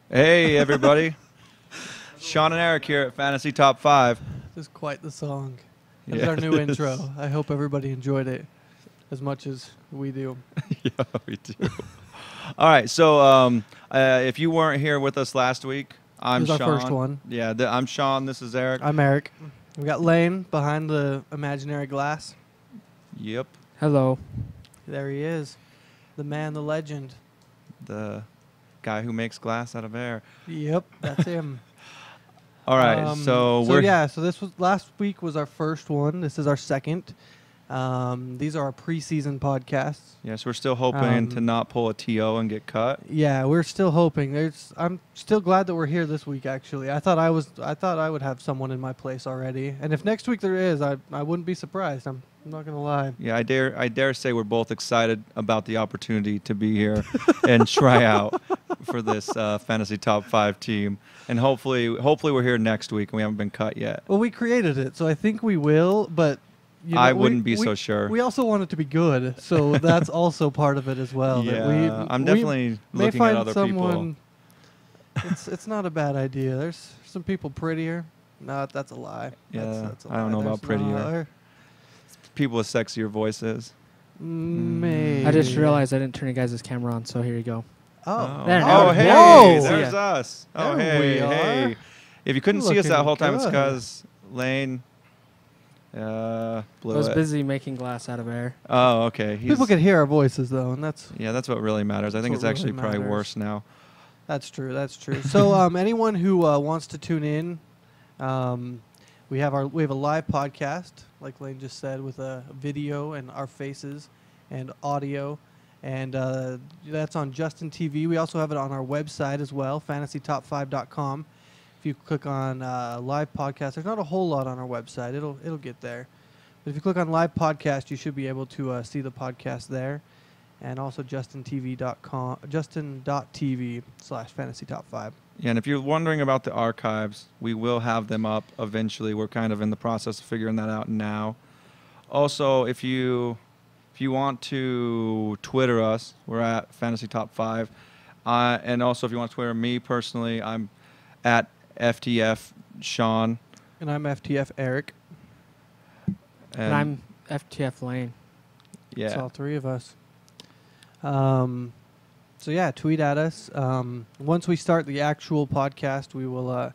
Hey, everybody. Sean and Eric here at Fantasy Top 5. This is quite the song. That's Yeah, our new it is. intro. I hope everybody enjoyed it as much as we do. Yeah, we do. All right, so if you weren't here with us last week, I'm This is Sean. our first one. Yeah, I'm Sean. This is Eric. I'm Eric. We got Lane behind the imaginary glass. Yep, Hello. There he is. The man, the legend. the guy who makes glass out of air. Yep, that's him. All right, so we're so this was last week was our first one. This is our second. These are our preseason podcasts. Yes, we're still hoping to not pull a TO and get cut. Yeah, we're still hoping. I'm still glad that we're here this week. Actually, I thought I would have someone in my place already. And if next week there is, I wouldn't be surprised. I'm not gonna lie. Yeah, I dare say we're both excited about the opportunity to be here and try out for this Fantasy Top 5 team. And hopefully we're here next week and we haven't been cut yet. Well, we created it, so I think we will. But you know, I wouldn't be so sure. We also want it to be good, so that's also part of it as well. Yeah, I'm definitely looking at other people. It's not a bad idea. There's some people prettier. No, that's a lie. Yeah, that's a I don't lie. know about There's prettier. People with sexier voices. Maybe. I just realized I didn't turn you guys' camera on, so here you go. Oh. There, Oh, now hey, Whoa. there's us. Oh, There we hey, are. hey. If you couldn't see us that Looking whole time, it's good. because Lane blew I was it. busy making glass out of air. Oh, okay. People can hear our voices though, and that's That's what really matters. I think That's it's what actually really probably matters. worse now. true. That's true. So anyone who wants to tune in, we have a live podcast, like Lane just said, with a video and our faces and audio. And that's on Justin TV. We also have it on our website as well, fantasytop5.com. If you click on live podcast, there's not a whole lot on our website. It'll get there. But if you click on live podcast, you should be able to see the podcast there. And also justin.tv/fantasytop5. Yeah, and if you're wondering about the archives, we will have them up eventually. We're kind of in the process of figuring that out now. Also, if you want to Twitter us, we're at Fantasy Top 5. And also, if you want to Twitter me personally, I'm at FTF Sean. And I'm FTF Eric. And I'm FTF Lane. It's yeah. all three of us. So yeah, tweet at us. Once we start the actual podcast, we'll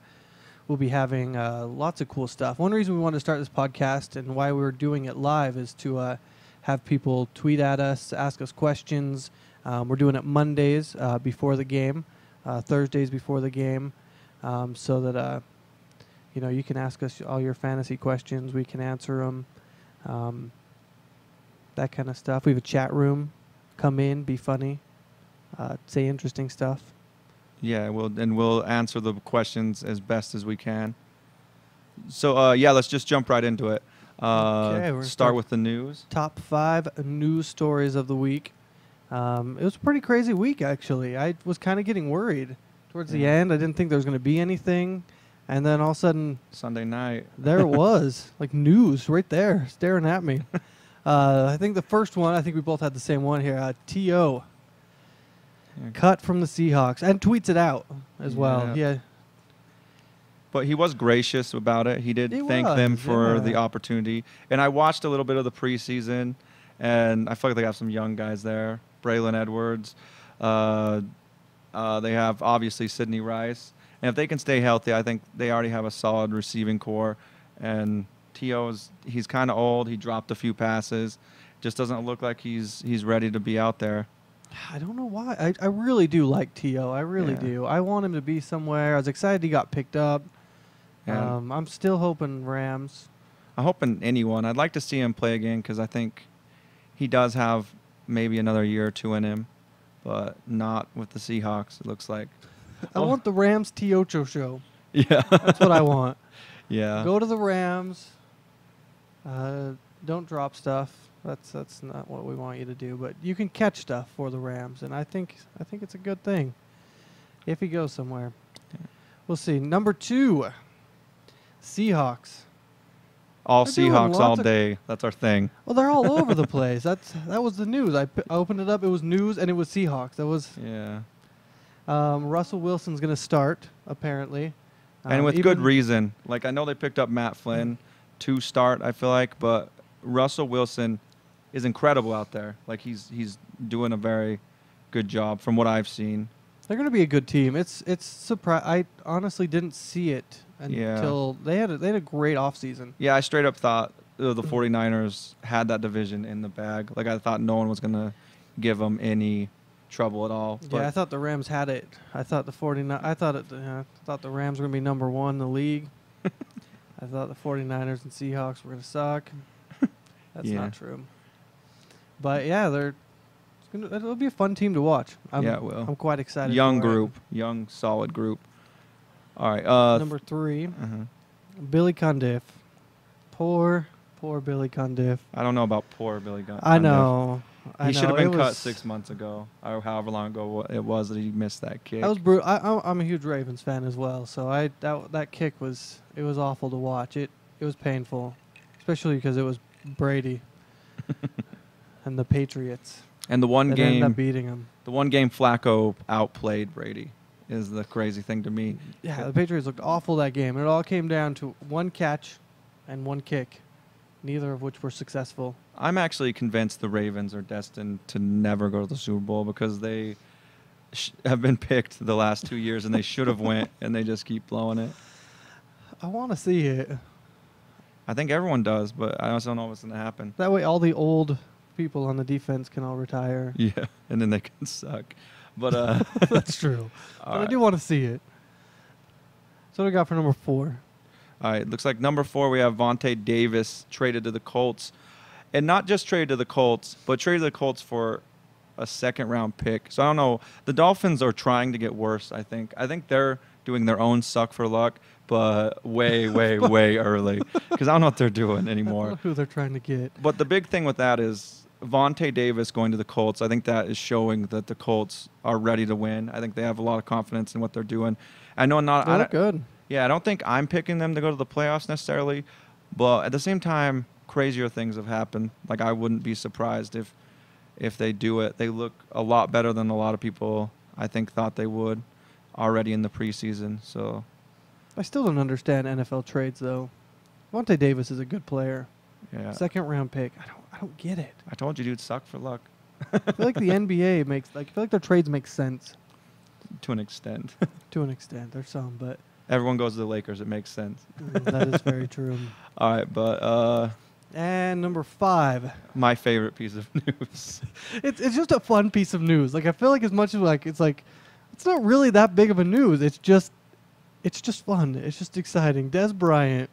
be having lots of cool stuff. One reason we wanted to start this podcast and why we're doing it live is to have people tweet at us, ask us questions. We're doing it Mondays before the game, Thursdays before the game, so that you can ask us all your fantasy questions. We can answer them, that kind of stuff. We have a chat room. Come in, be funny, say interesting stuff. Yeah, we'll answer the questions as best as we can. So, let's just jump right into it. Okay, we're start with the news. Top 5 news stories of the week. It was a pretty crazy week, actually. I was kind of getting worried towards the end. I didn't think there was going to be anything. And then all of a sudden, Sunday night. there it was, like news right there, staring at me. I think the first one, I think we both had the same one here. T.O. Yeah. cut from the Seahawks and tweets it out as well. Yeah. But he was gracious about it. He did He thank was, them for the yeah. opportunity. And I watched a little bit of the preseason, and I feel like they have some young guys there. Braylon Edwards. They have, obviously, Sidney Rice. And if they can stay healthy, I think they already have a solid receiving core. And he's kind of old. He dropped a few passes. Just doesn't look like he's ready to be out there. I don't know why. I really do like T.O. I really do. I want him to be somewhere. I was excited he got picked up. Yeah. I'm still hoping Rams. I'm hoping anyone. I'd like to see him play again because I think he does have maybe another year or two in him, but not with the Seahawks, it looks like. I want the Rams T.O. show. Yeah. That's what I want. Yeah. Go to the Rams. Don't drop stuff. That's not what we want you to do. But you can catch stuff for the Rams, and I think it's a good thing if he goes somewhere. Yeah. We'll see. Number 2, Seahawks. All They're doing Seahawks all lots of- day. That's our thing. Well, they're all over the place. That was the news. I opened it up. It was news, and it was Seahawks. That was. Yeah. Russell Wilson's going to start, apparently. And with good reason. Like, I know they picked up Matt Flynn to start, I feel like, but Russell Wilson is incredible out there. Like, he's doing a very good job from what I've seen. They're going to be a good team. It's surprise. I honestly didn't see it until they had a great offseason. Yeah, I straight up thought the 49ers had that division in the bag. Like, I thought no one was going to give them any trouble at all. Yeah, I thought the Rams had it. I thought the 49 I thought the Rams were going to be number 1 in the league. I thought the 49ers and Seahawks were going to suck. That's not true. But yeah, it'll be a fun team to watch. It will. I'm quite excited. Young group, young solid group. All right, number 3, Billy Condiff. Poor Billy Condiff. I don't know about poor Billy Condiff. I know. He should have been cut 6 months ago, or however long ago it was that he missed that kick. That was brutal. I'm a huge Ravens fan as well, so that kick was awful to watch. It was painful, especially because it was Brady and the Patriots. And the one game ended up beating him. The one game Flacco outplayed Brady is the crazy thing to me. Yeah, the Patriots looked awful that game. It all came down to one catch and one kick, neither of which were successful. I'm actually convinced the Ravens are destined to never go to the Super Bowl because they have been picked the last 2 years and they should have went and they just keep blowing it. I want to see it. I think everyone does, but I also don't know what's going to happen. That way all the old people on the defense can all retire. Yeah, and then they can suck. But that's true. But right. I do want to see it. So what do we got for number 4? All right, looks like number 4 we have Vontae Davis traded to the Colts. And not just traded to the Colts, but traded to the Colts for a second-round pick. So I don't know. The Dolphins are trying to get worse, I think. I think they're doing their own suck for luck, but way, way, way early. Because I don't know what they're doing anymore. I don't know who they're trying to get. But the big thing with that is Vontae Davis going to the Colts. I think that is showing that the Colts are ready to win. I think they have a lot of confidence in what they're doing. I know not. They look good. Yeah, I don't think I'm picking them to go to the playoffs necessarily, but at the same time, crazier things have happened. Like, I wouldn't be surprised if they do it. They look a lot better than a lot of people, I think, thought they would already in the preseason. So I still don't understand NFL trades, though. Vontae Davis is a good player. Yeah. Second-round pick. I don't get it. I told you, dude, suck for luck. I feel like the NBA I feel like their trades make sense. To an extent. To an extent. There's some, but Everyone goes to the Lakers. It makes sense. That is very true. All right, but and number 5. my favorite piece of news. It's just a fun piece of news. Like, I feel like as much as it's not really that big of a news. It's just fun. It's just exciting. Des Bryant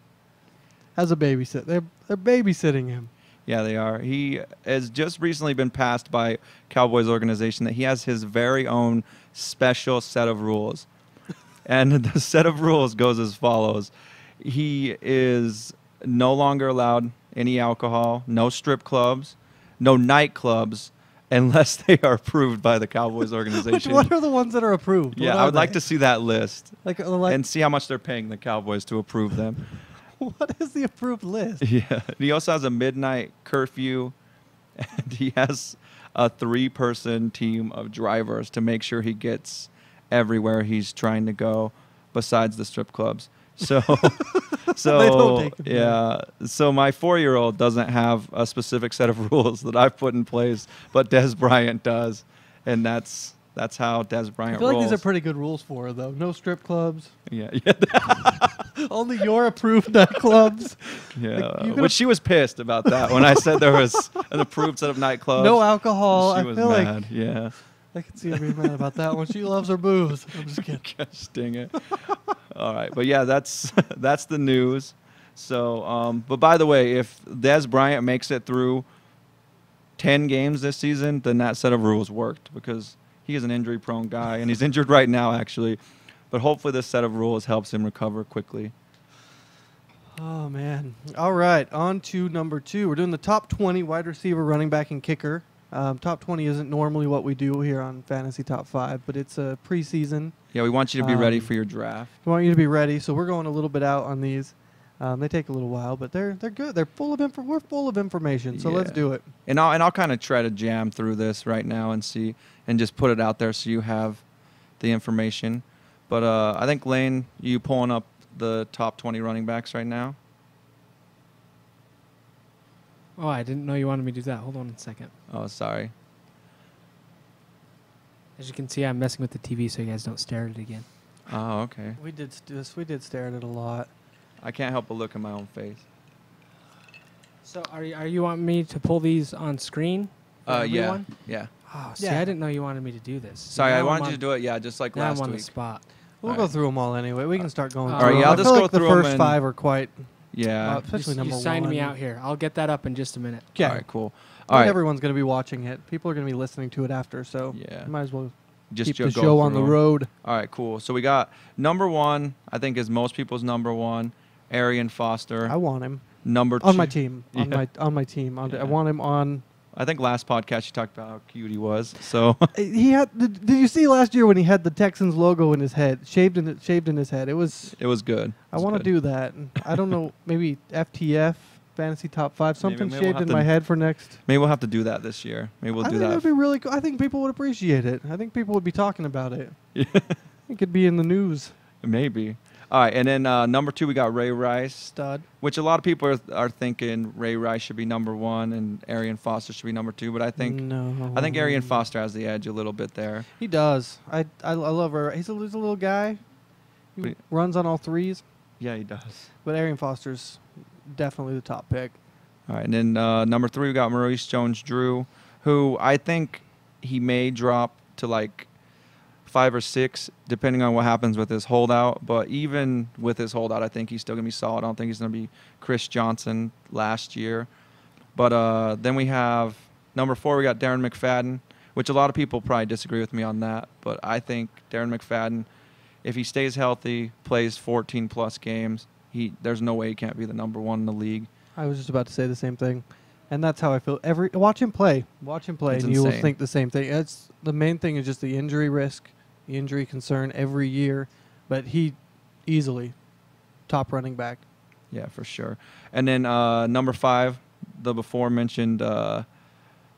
has a babysit. They're babysitting him. Yeah, they are. He has just recently been passed by Cowboys organization that he has his very own special set of rules. And the set of rules goes as follows. He is no longer allowed any alcohol, no strip clubs, no nightclubs, unless they are approved by the Cowboys organization. What are the ones that are approved? Yeah, I would like to see that list and see how much they're paying the Cowboys to approve them. What is the approved list? Yeah. He also has a midnight curfew, and he has a 3-person team of drivers to make sure he gets everywhere he's trying to go besides the strip clubs. So, They don't take him there. So my 4-year-old doesn't have a specific set of rules that I've put in place, but Des Bryant does, and that's how Des Bryant I feel rolls. like these are pretty good rules for her, though. No strip clubs. Yeah. Only your approved nightclubs. Yeah, Like, which she was pissed about that when I said there was an approved set of nightclubs. No alcohol. She I was feel mad. Yeah. I can see her being mad about that one. She loves her booze. I'm just kidding. Gosh, dang it. All right, but yeah, that's the news. So, but by the way, if Des Bryant makes it through 10 games this season, then that set of rules worked because he is an injury-prone guy, and he's injured right now, actually. But hopefully this set of rules helps him recover quickly. Oh, man. All right, on to number 2. We're doing the top 20 wide receiver, running back, and kicker. Top 20 isn't normally what we do here on Fantasy Top 5, but it's a preseason. Yeah, we want you to be ready for your draft. We want you to be ready, so we're going a little bit out on these. They take a little while, but they're good. They're full of we're full of information, so let's do it. And I'll kind of try to jam through this right now and see and just put it out there so you have the information. But I think, Lane, you pulling up the top 20 running backs right now? Oh, I didn't know you wanted me to do that. Hold on a second. Oh, sorry. As you can see, I'm messing with the TV so you guys don't stare at it again. Oh, okay. We did stare at it a lot. I can't help but look at my own face. So are you wanting me to pull these on screen for Yeah. everyone? Yeah. Oh, see, Yeah. I didn't know you wanted me to do this. Sorry, I Now wanted I'm you to do it, just like Now last I'm on the week. spot. We'll All go right. through them all anyway. We can start going All through right, them. yeah, I'll I just feel go like the through 'em first and- 5 are quite, Yeah. especially You number signed 1. me out here. I'll get that up in just a minute. Yeah. All right, cool. I All think right. everyone's going to be watching it. People are going to be listening to it after, so Yeah. you might as well Just keep go the through show on the 'em. road. All right, cool. So we got number 1, I think is most people's number 1, Arian Foster. I want him Number 2. on my team. Yeah. On my team. Yeah. I want him on. I think last podcast you talked about how cute he was. So He had. Did you see last year when he had the Texans logo in his head, shaved in his head? It was. it was good. I want to do that. I don't know. Maybe FTF Fantasy Top 5 something maybe we'll shaved have in my to- head for next. Maybe we'll have to do that this year. Maybe we'll I do think that. that'd be really cool. I think people would appreciate it. I think people would be talking about it. It could be in the news. Maybe. All right, and then number 2 we got Ray Rice, Stud. which a lot of people are thinking Ray Rice should be number 1 and Arian Foster should be number 2, but I think Arian Foster has the edge a little bit there. He does. I love her. He's a little guy. He But- runs on all threes, Yeah, he does. but Arian Foster's definitely the top pick. All right, and then number 3 we got Maurice Jones-Drew, who I think he may drop to like 5 or 6, depending on what happens with his holdout. But even with his holdout, I think he's still going to be solid. I don't think he's going to be Chris Johnson last year. But then we have number 4, we got Darren McFadden, which a lot of people probably disagree with me on that. But I think Darren McFadden, if he stays healthy, plays 14-plus games, there's no way he can't be the number 1 in the league. I was just about to say the same thing, and that's how I feel. Watch him play, It's and you will insane. think the same thing. It's the main thing is just the injury risk, the injury concern every year, but he easily top running back. Yeah, for sure. And then number 5, the before mentioned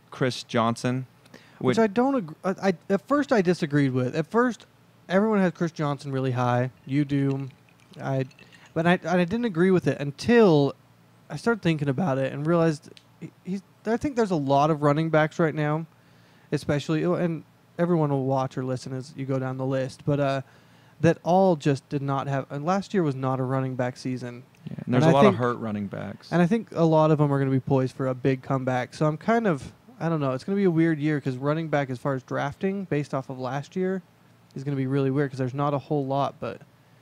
Chris Johnson, Which I don't agree. At first I disagreed with. At first, everyone has Chris Johnson really high. You do, but I didn't agree with it until I started thinking about it and realized I think there's a lot of running backs right now, especially, and everyone will watch or listen as you go down the list, but that all just did not have. And last year was not a running back season. yeah, and there's And a I lot of think- hurt running backs. And I think a lot of them are going to be poised for a big comeback. So I'm kind of, I don't know. It's going to be a weird year because running back, as far as drafting, based off of last year, is going to be really weird because there's not a whole lot. But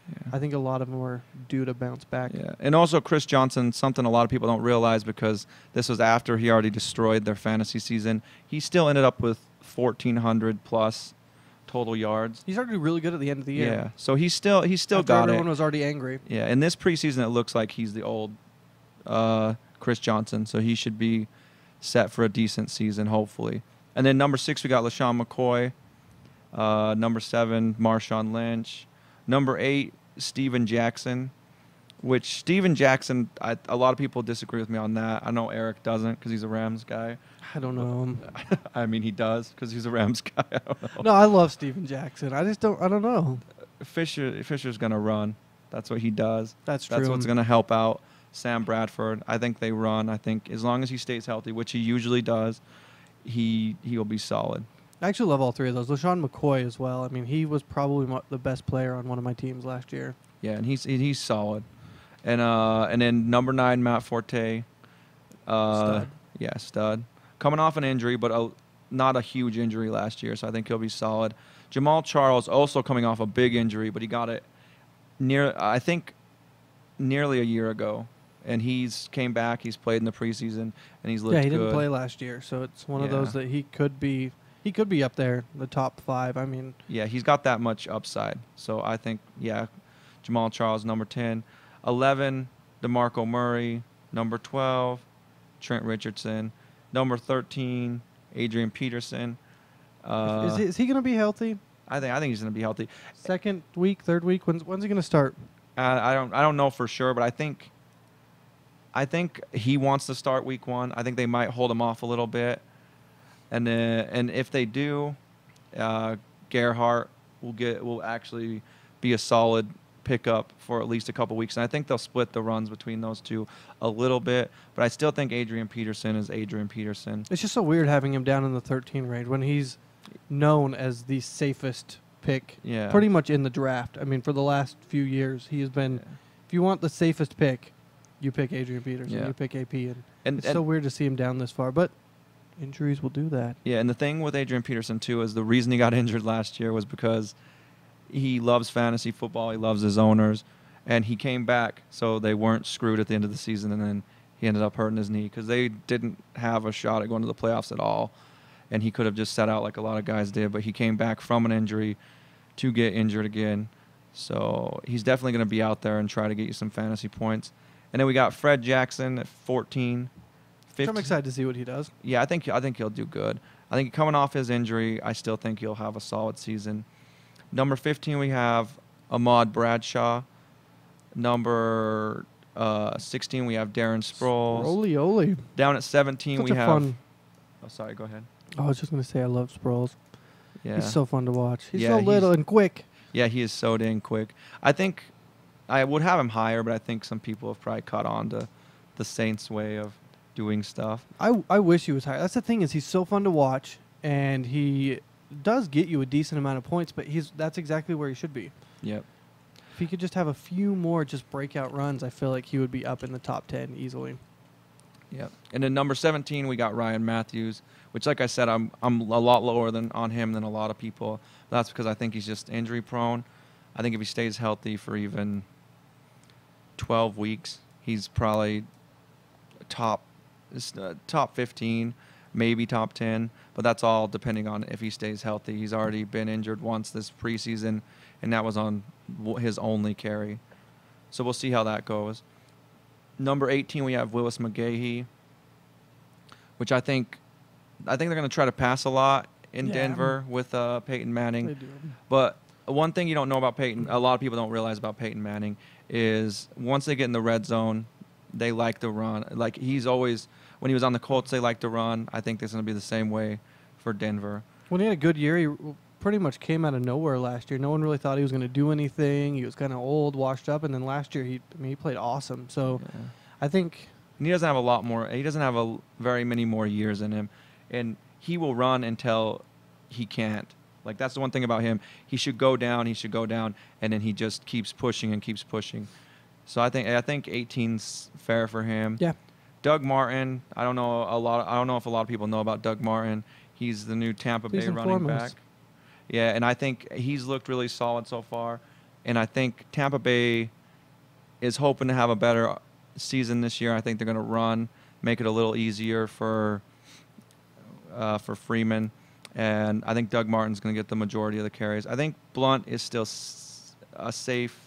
Yeah. I think a lot of them are due to bounce back. Yeah, and also Chris Johnson, something a lot of people don't realize because this was after he already destroyed their fantasy season. He still ended up with 1,400 plus total yards. He started to do really good at the end of the year. Yeah, so he's still After got everyone it. was already angry. Yeah, in this preseason, it looks like he's the old Chris Johnson, so he should be set for a decent season, hopefully. And then number 6, we got LaShawn McCoy. Number 7, Marshawn Lynch. Number 8, Steven Jackson, which Steven Jackson, a lot of people disagree with me on that. I know Eric doesn't because he's a Rams guy. I don't know him. I mean, he does because he's a Rams guy. I don't know. No, I love Steven Jackson. I don't know. Fisher's going to run. That's what he does. That's true. That's what's going to help out Sam Bradford. I think they run. I think as long as he stays healthy, which he usually does, he'll be solid. I actually love all three of those. LaShawn McCoy as well. I mean, he was probably the best player on one of my teams last year. Yeah, and he's solid. And then number 9, Matt Forte. Stud. Yeah, stud. Coming off an injury, but not a huge injury last year, so I think he'll be solid. Jamal Charles also coming off a big injury, but he got it nearly a year ago, and he's came back. He's played in the preseason, and he's looked Yeah, he good. didn't play last year, so it's one of Yeah. those that he could be up there, the top 5. I mean, Yeah, he's got that much upside. So I think, yeah, Jamal Charles, number 10. 11, DeMarco Murray. Number 12, Trent Richardson. Number 13, Adrian Peterson. is he going to be healthy? I think he's going to be healthy. Second week, third week? When's he going to start? I don't know for sure, but I think he wants to start week 1. I think they might hold him off a little bit. And if they do, Gerhardt will actually be a solid pickup for at least a couple weeks. And I think they'll split the runs between those two a little bit. But I still think Adrian Peterson is Adrian Peterson. It's just so weird having him down in the 13 range when he's known as the safest pick Yeah. pretty much in the draft. I mean, for the last few years, he has been, if you want the safest pick, you pick Adrian Peterson, Yeah. you pick AP. And It's so weird to see him down this far, but injuries will do that. Yeah, and the thing with Adrian Peterson, too, is the reason he got injured last year was because he loves fantasy football. He loves his owners. And he came back so they weren't screwed at the end of the season. And then he ended up hurting his knee because they didn't have a shot at going to the playoffs at all. And he could have just sat out like a lot of guys did. But he came back from an injury to get injured again. So he's definitely going to be out there and try to get you some fantasy points. And then we got Fred Jackson at 14. So I'm excited to see what he does. Yeah, I think he'll do good. I think coming off his injury, I still think he'll have a solid season. Number 15, we have Ahmad Bradshaw. Number 16, we have Darren Sproles. Roly-oly. Down at 17, Such we a have. fun. Oh, sorry. Go ahead. I was just going to say I love Sproles. Yeah. He's so fun to watch. He's Yeah, so little and quick. Yeah, he is so dang quick. I think I would have him higher, but I think some people have probably caught on to the Saints' way of doing stuff. I wish he was higher. That's the thing is he's so fun to watch, and he does get you a decent amount of points, but that's exactly where he should be. Yep. If he could just have a few more just breakout runs, I feel like he would be up in the top 10 easily. Yep. And then number 17, we got Ryan Matthews, which, like I said, I'm a lot lower on him than a lot of people. That's because I think he's just injury prone. I think if he stays healthy for even 12 weeks, he's probably top 15, maybe top 10. But that's all depending on if he stays healthy. He's already been injured once this preseason, and that was on his only carry. So we'll see how that goes. Number 18, we have Willis McGahee, which I think they're going to try to pass a lot in Yeah. Denver with Peyton Manning. They do. But one thing you don't know about Peyton, a lot of people don't realize about Peyton Manning, is once they get in the red zone, they like to run. Like he's always, when he was on the Colts, they like to run. I think this is going to be the same way for Denver. When he had a good year, he pretty much came out of nowhere last year. No one really thought he was going to do anything. He was kind of old, washed up, and then last year he played awesome. So Yeah. I think And he doesn't have a lot more. He doesn't have very many more years in him, and he will run until he can't. Like that's the one thing about him. He should go down. And then he just keeps pushing and keeps pushing. So I think 18's fair for him. yeah. Doug Martin. I don't know if a lot of people know about Doug Martin. He's the new Tampa Bay Please running inform us. back. Yeah, and I think he's looked really solid so far. And I think Tampa Bay is hoping to have a better season this year. I think they're going to run, make it a little easier for Freeman. And I think Doug Martin's going to get the majority of the carries. I think Blunt is still a safe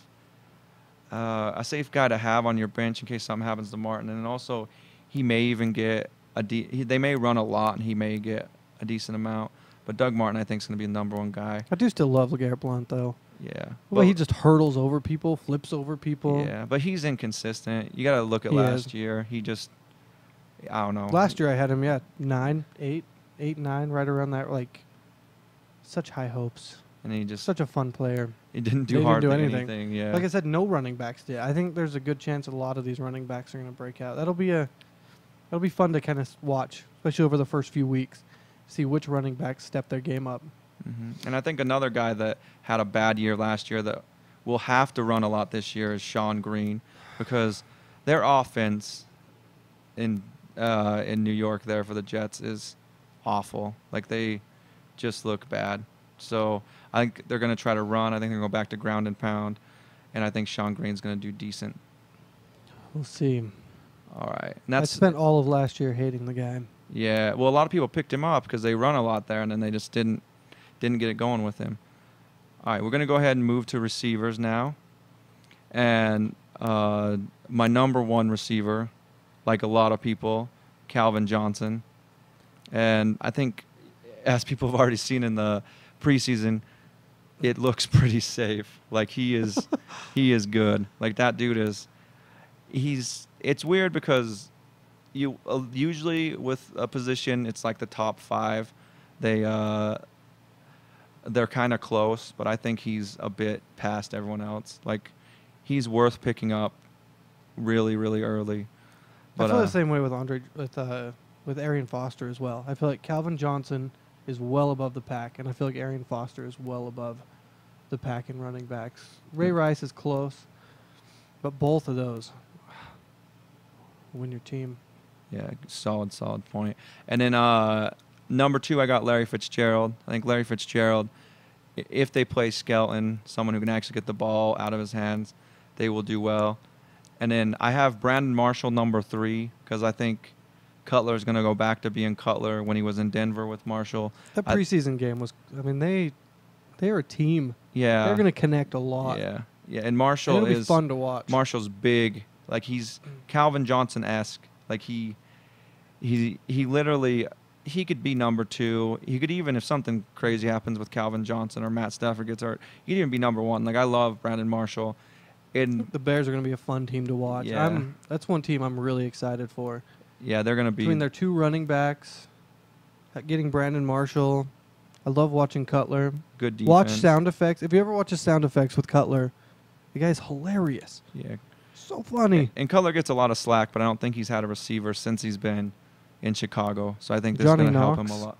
guy to have on your bench in case something happens to Martin. And also, he may even get they may run a lot and he may get a decent amount. But Doug Martin, I think, is going to be the number one guy. I do still love LeGarrette Blount, though. Yeah. The way he just hurdles over people, flips over people. Yeah, but he's inconsistent. You got to look at He last is. year. He just, I don't know. Last year I had him, 9, 8, 9, right around that. Like, such high hopes. And he just Such a fun player. he didn't They do didn't hardly do anything. anything. Yeah. Like I said, no running backs did. I think there's a good chance a lot of these running backs are going to break out. That'll be fun to kind of watch, especially over the first few weeks. See which running backs step their game up. And I think another guy that had a bad year last year that will have to run a lot this year is Sean Green, because their offense in New York there for the Jets is awful. Like they just look bad. So I think they're going to try to run. I think they're going to go back to ground and pound, and I think Sean Green's going to do decent. We'll see. All right. And I that's spent all of last year hating the guy. yeah. Well, a lot of people picked him up because they run a lot there, and then they just didn't get it going with him. All right, we're going to go ahead and move to receivers now. And my number one receiver, like a lot of people, Calvin Johnson. And I think, as people have already seen in the preseason, it looks pretty safe. Like he is good. Like that dude is. It's weird because you usually with a position, it's like the top 5. they're kind of close, but I think he's a bit past everyone else. Like, he's worth picking up really, really early. I But feel the same way with with Arian Foster as well. I feel like Calvin Johnson is well above the pack, and I feel like Arian Foster is well above the pack in running backs. Ray Rice is close, but both of those win your team. yeah, solid point. And then number 2, I got Larry Fitzgerald. I think Larry Fitzgerald, if they play Skelton, someone who can actually get the ball out of his hands, they will do well. And then I have Brandon Marshall number 3 because I think Cutler is going to go back to being Cutler when he was in Denver with Marshall. That preseason game was, I mean, they're a team. Yeah. They're going to connect a lot. Yeah. Yeah, and Marshall It'll be is fun to watch. Marshall's big. Like, he's Calvin Johnson-esque. Like, he literally, he could be number 2. He could even, if something crazy happens with Calvin Johnson or Matt Stafford gets hurt, he could even be number 1. Like, I love Brandon Marshall. And the Bears are going to be a fun team to watch. Yeah. That's one team I'm really excited for. yeah, they're going to be. Between their 2 running backs, getting Brandon Marshall. I love watching Cutler. good defense. Watch sound effects. If you ever watch his sound effects with Cutler, the guy's hilarious. Yeah. So funny. And Cutler gets a lot of slack, but I don't think he's had a receiver since he's been in Chicago. So I think this Johnny is going to help him a Knox.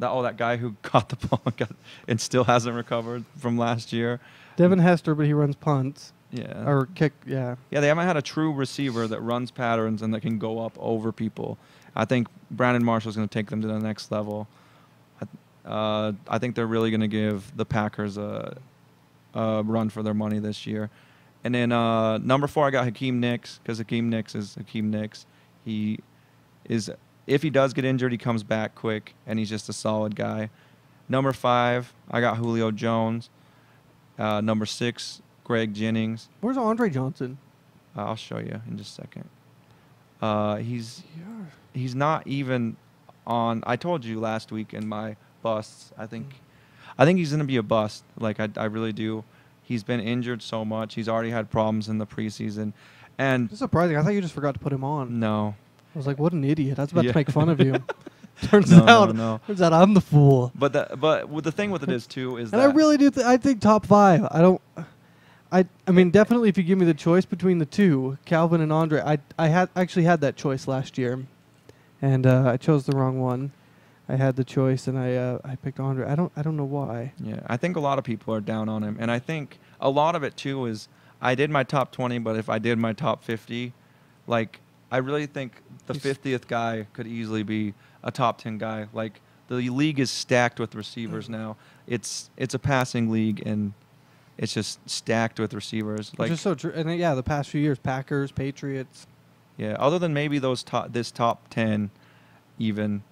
lot. That guy who caught the ball and still hasn't recovered from last year. Devin Hester, but he runs punts. Yeah. Or kick, yeah. Yeah, they haven't had a true receiver that runs patterns and that can go up over people. I think Brandon Marshall's going to take them to the next level. I think they're really going to give the Packers a run for their money this year. And then number 4, I got Hakeem Nicks because Hakeem Nicks is Hakeem Nicks. He is, if he does get injured, he comes back quick, and he's just a solid guy. Number 5, I got Julio Jones. Number 6, Greg Jennings. Where's Andre Johnson? I'll show you in just a second. He's not even on. I told you last week in my busts. I think he's going to be a bust. Like, I really do. He's been injured so much. He's already had problems in the preseason, and It's surprising. I thought you just forgot to put him on. no. I was like, what an idiot. I was about Yeah. to make fun of you. Turns No, out no. I'm the fool. But the thing with it is too is And that I really do. I think top 5. I mean, definitely if you give me the choice between the 2, Calvin and Andre, I actually had that choice last year, and I chose the wrong one. I had the choice, and I picked Andre. I don't know why. Yeah, I think a lot of people are down on him, and I think a lot of it too is I did my top 20, but if I did my top 50, like, I really think the 50th guy could easily be a top 10 guy. Like, the league is stacked with receivers now. It's a passing league, and it's just stacked with receivers. Which Like, is so true. And then, the past few years, Packers, Patriots. yeah, other than maybe this top 10, even,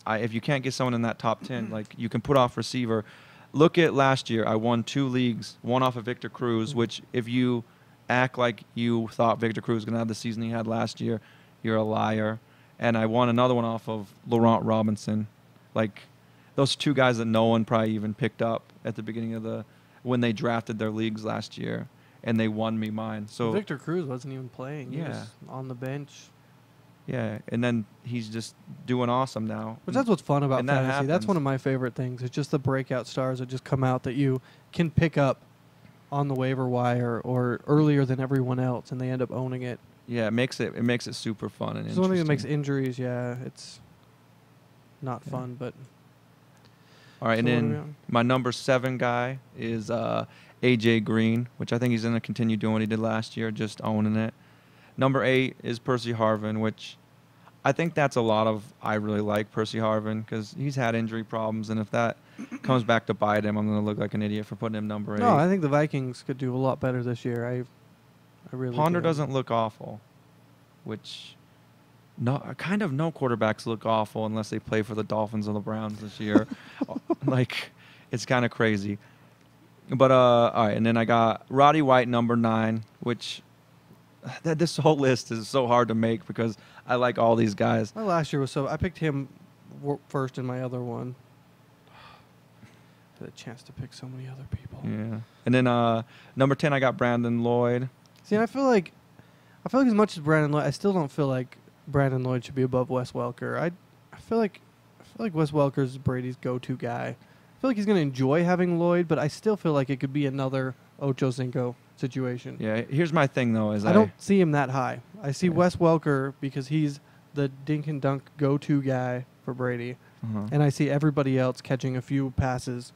if you can't get someone in that top 10, like, you can put off receiver. Look at last year. I won 2 leagues, one off of Victor Cruz, which if you act like you thought Victor Cruz was going to have the season he had last year, you're a liar. And I won another one off of Laurent Robinson. Like, those 2 guys that no one probably even picked up at the beginning of when they drafted their leagues last year, and they won me mine. So Victor Cruz wasn't even playing. He Yeah. was on the bench. yeah, and then he's just doing awesome now. Which that's what's fun about And that fantasy. That's happens. one of my favorite things. It's just the breakout stars that just come out that you can pick up on the waiver wire or earlier than everyone else, and they end up owning it. Yeah, it makes it super fun and It's the one thing that makes interesting. injuries. It's not Yeah. fun, but All right, and So what are we then on? my number 7 guy is AJ Green, which I think he's going to continue doing what he did last year, just owning it. Number 8 is Percy Harvin, which I think that's a lot of. I really like Percy Harvin because he's had injury problems, and if that comes back to bite him, I'm going to look like an idiot for putting him number 8. no, I think the Vikings could do a lot better this year. I really Ponder do. doesn't look awful, which no quarterbacks look awful unless they play for the Dolphins or the Browns this year. Like, it's kind of crazy. But all right, and then I got Roddy White number 9, which this whole list is so hard to make because I like all these guys. My last year was so. I picked him first in my other one. Had a chance to pick so many other people. Yeah. And then number 10 I got Brandon Lloyd. See, and I feel like as much as Brandon Lloyd, I still don't feel like Brandon Lloyd should be above Wes Welker. I feel like Wes Welker is Brady's go-to guy. I feel like he's going to enjoy having Lloyd, but I still feel like it could be another Ocho Cinco situation. Yeah, here's my thing though: is I don't see him that high. I see Yeah. Wes Welker because he's the dink and dunk go-to guy for Brady, and I see everybody else catching a few passes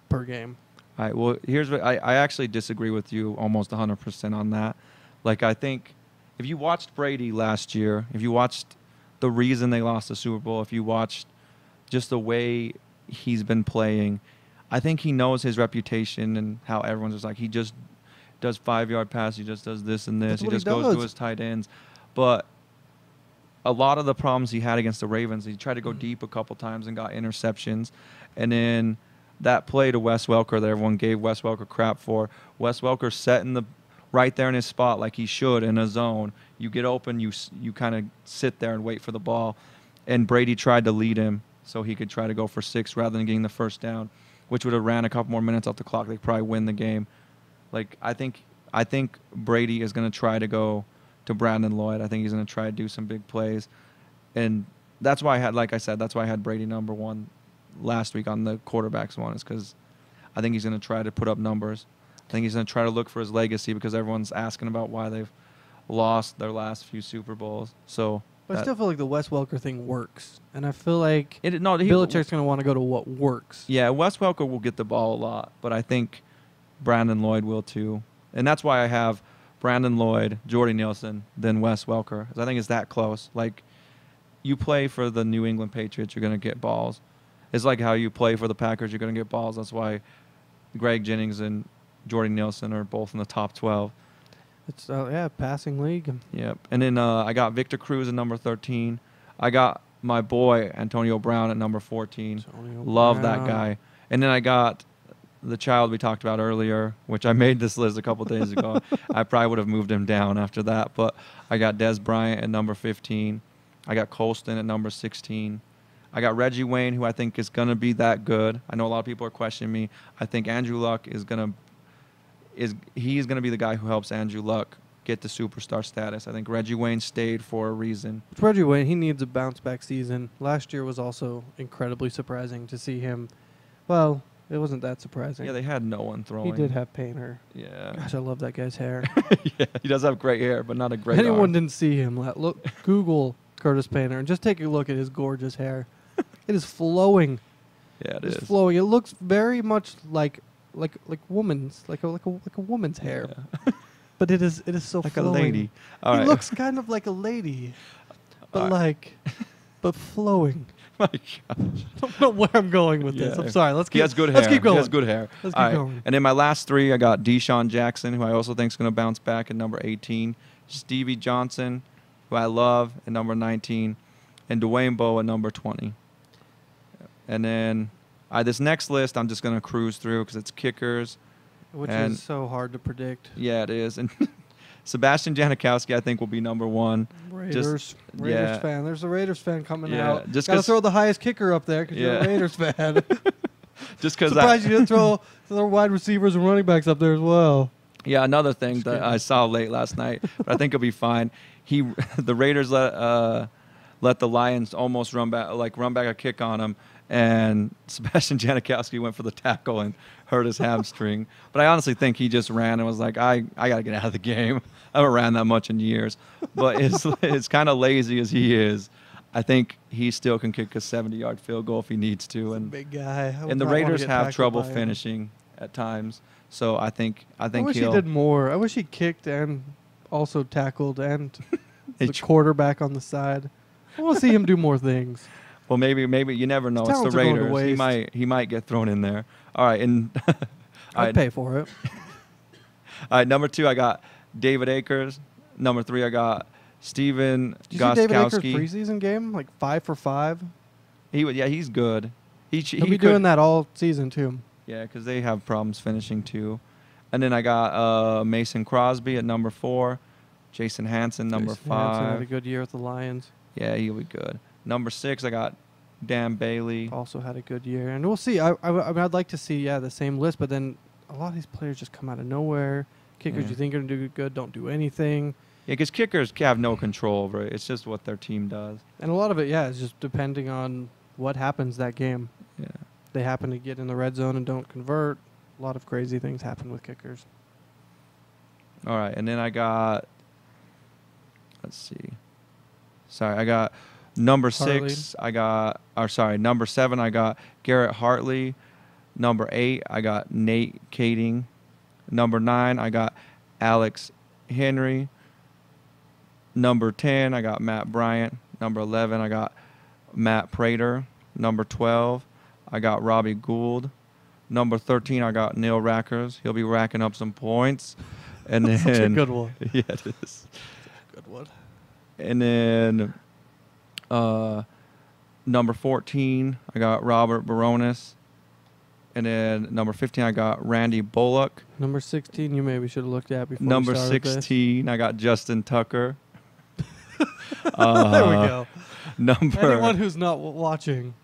per game. All right. Well, here's what I actually disagree with you almost 100% on that. Like, I think if you watched Brady last year, if you watched the reason they lost the Super Bowl, if you watched just the way he's been playing, I think he knows his reputation and how everyone's just like, he just does 5-yard pass, he just does this and this, That's he what he just goes does. to his tight ends. But a lot of the problems he had against the Ravens, he tried to go deep a couple times and got interceptions. And then that play to Wes Welker that everyone gave Wes Welker crap for, Wes Welker set in the right there in his spot like he should in a zone. You get open, you kind of sit there and wait for the ball. And Brady tried to lead him so he could try to go for 6 rather than getting the first down, which would have ran a couple more minutes off the clock. They'd probably win the game. Like, I think Brady is going to try to go to Brandon Lloyd. I think he's going to try to do some big plays. And that's why like I said, that's why I had Brady number 1 last week on the quarterbacks one, is because I think he's going to try to put up numbers. I think he's going to try to look for his legacy because everyone's asking about why they've lost their last few Super Bowls. So, But I still feel like the Wes Welker thing works, and I feel like no, Belichick's going to want to go to what works. Yeah, Wes Welker will get the ball a lot, but I think Brandon Lloyd will too. And that's why I have Brandon Lloyd, Jordy Nelson, then Wes Welker. 'Cause I think it's that close. Like, you play for the New England Patriots, you're going to get balls. It's like how you play for the Packers, you're going to get balls. That's why Greg Jennings and Jordy Nelson are both in the top 12. It's passing league. Yep. And then I got Victor Cruz at number 13. I got my boy Antonio Brown at number 14. Antonio Love that Brown. guy. And then I got the child we talked about earlier, which I made this list a couple days ago. I probably would have moved him down after that, but I got Des Bryant at number 15. I got Colston at number 16. I got Reggie Wayne, who I think is going to be that good. I know a lot of people are questioning me. I think Andrew Luck he's going to be the guy who helps Andrew Luck get the superstar status. I think Reggie Wayne stayed for a reason. With Reggie Wayne, he needs a bounce back season. Last year was also incredibly surprising to see him. Well, it wasn't that surprising. Yeah, they had no one throwing. He did have Painter. Yeah. Gosh, I love that guy's hair. Yeah, he does have great hair, but not a great Anyone arm. didn't see him, look, Google Curtis Painter and just take a look at his gorgeous hair. It is flowing. Yeah, it It's is. flowing. It looks very much like woman's, like a woman's hair. Yeah. But it is so Like flowing. a lady. All He right. looks kind of like a lady, but All right. but flowing. My gosh. I don't know where I'm going with this. Yeah. I'm sorry. Let's He keep. has good hair. Let's keep going. He has good hair. Let's All keep right. going. And in my last 3, I got Deshaun Jackson, who I also think is going to bounce back at number 18. Stevie Johnson, who I love, at number 19. And Dwayne Bowe at number 20. And then this next list, I'm just going to cruise through because it's kickers. Which and- is so hard to predict. Yeah, it is. And Sebastian Janikowski, I think, will be number 1. Raiders yeah. fan. There's a Raiders fan coming Yeah, out. just Gotta 'cause- throw the highest kicker up there because you're a Yeah. Raiders fan. Just because Surprised you didn't throw wide receivers and running backs up there as well. Yeah, another thing Just that kidding. I saw late last night, but I think it'll be fine. The Raiders let the Lions almost run back a kick on him, and Sebastian Janikowski went for the tackle and hurt his hamstring. But I honestly think he just ran and was like, I got to get out of the game. I haven't ran that much in years. But it's kind of lazy as he is, I think he still can kick a 70-yard field goal if he needs to. And Big guy. and the Raiders have trouble finishing at times. So I think I wish he he'll did more. I wish he kicked and also tackled and He the tr- quarterback on the side. I want to see him do more things. Well, maybe you never know. His It's the talents are going to Raiders. waste. He might get thrown in there. All right, and all I'd right, pay for it. all right. Number 2, I got David Akers. Number 3, I got Steven Did you see David Akers' Gostkowski. preseason game? Like 5 for 5. He's good. He'll be doing that all season too. Yeah, because they have problems finishing too. And then I got Mason Crosby at number 4. Jason Hansen, number Jason Hansen had a 5. good year with the Lions. Yeah, he'll be good. Number 6, I got Dan Bailey. Also had a good year, and we'll see. I'd like to see the same list, but then a lot of these players just come out of nowhere. Kickers Yeah. you think are gonna do good don't do anything, Yeah, because kickers have no control over it. It's just what their team does. and a lot of it is just depending on what happens that game. Yeah. they happen to get in the red zone and don't convert. A lot of crazy things happen with kickers. All right, and then I got, let's see. Sorry, I got number Hartley. 6. Number 7, I got Garrett Hartley. Number 8, I got Nate Kading. Number 9, I got Alex Henry. Number 10, I got Matt Bryant. Number 11, I got Matt Prater. Number 12, I got Robbie Gould. Number 13, I got Neil Rackers. He'll be racking up some points. And then Such a good one. Yeah, it is. Good one. And then number 14, I got Robert Baronis. And then number 15, I got Randy Bullock. Number 16, you maybe should have looked at before. Number we started 16, I got Justin Tucker. There we go. Number Anyone who's not watching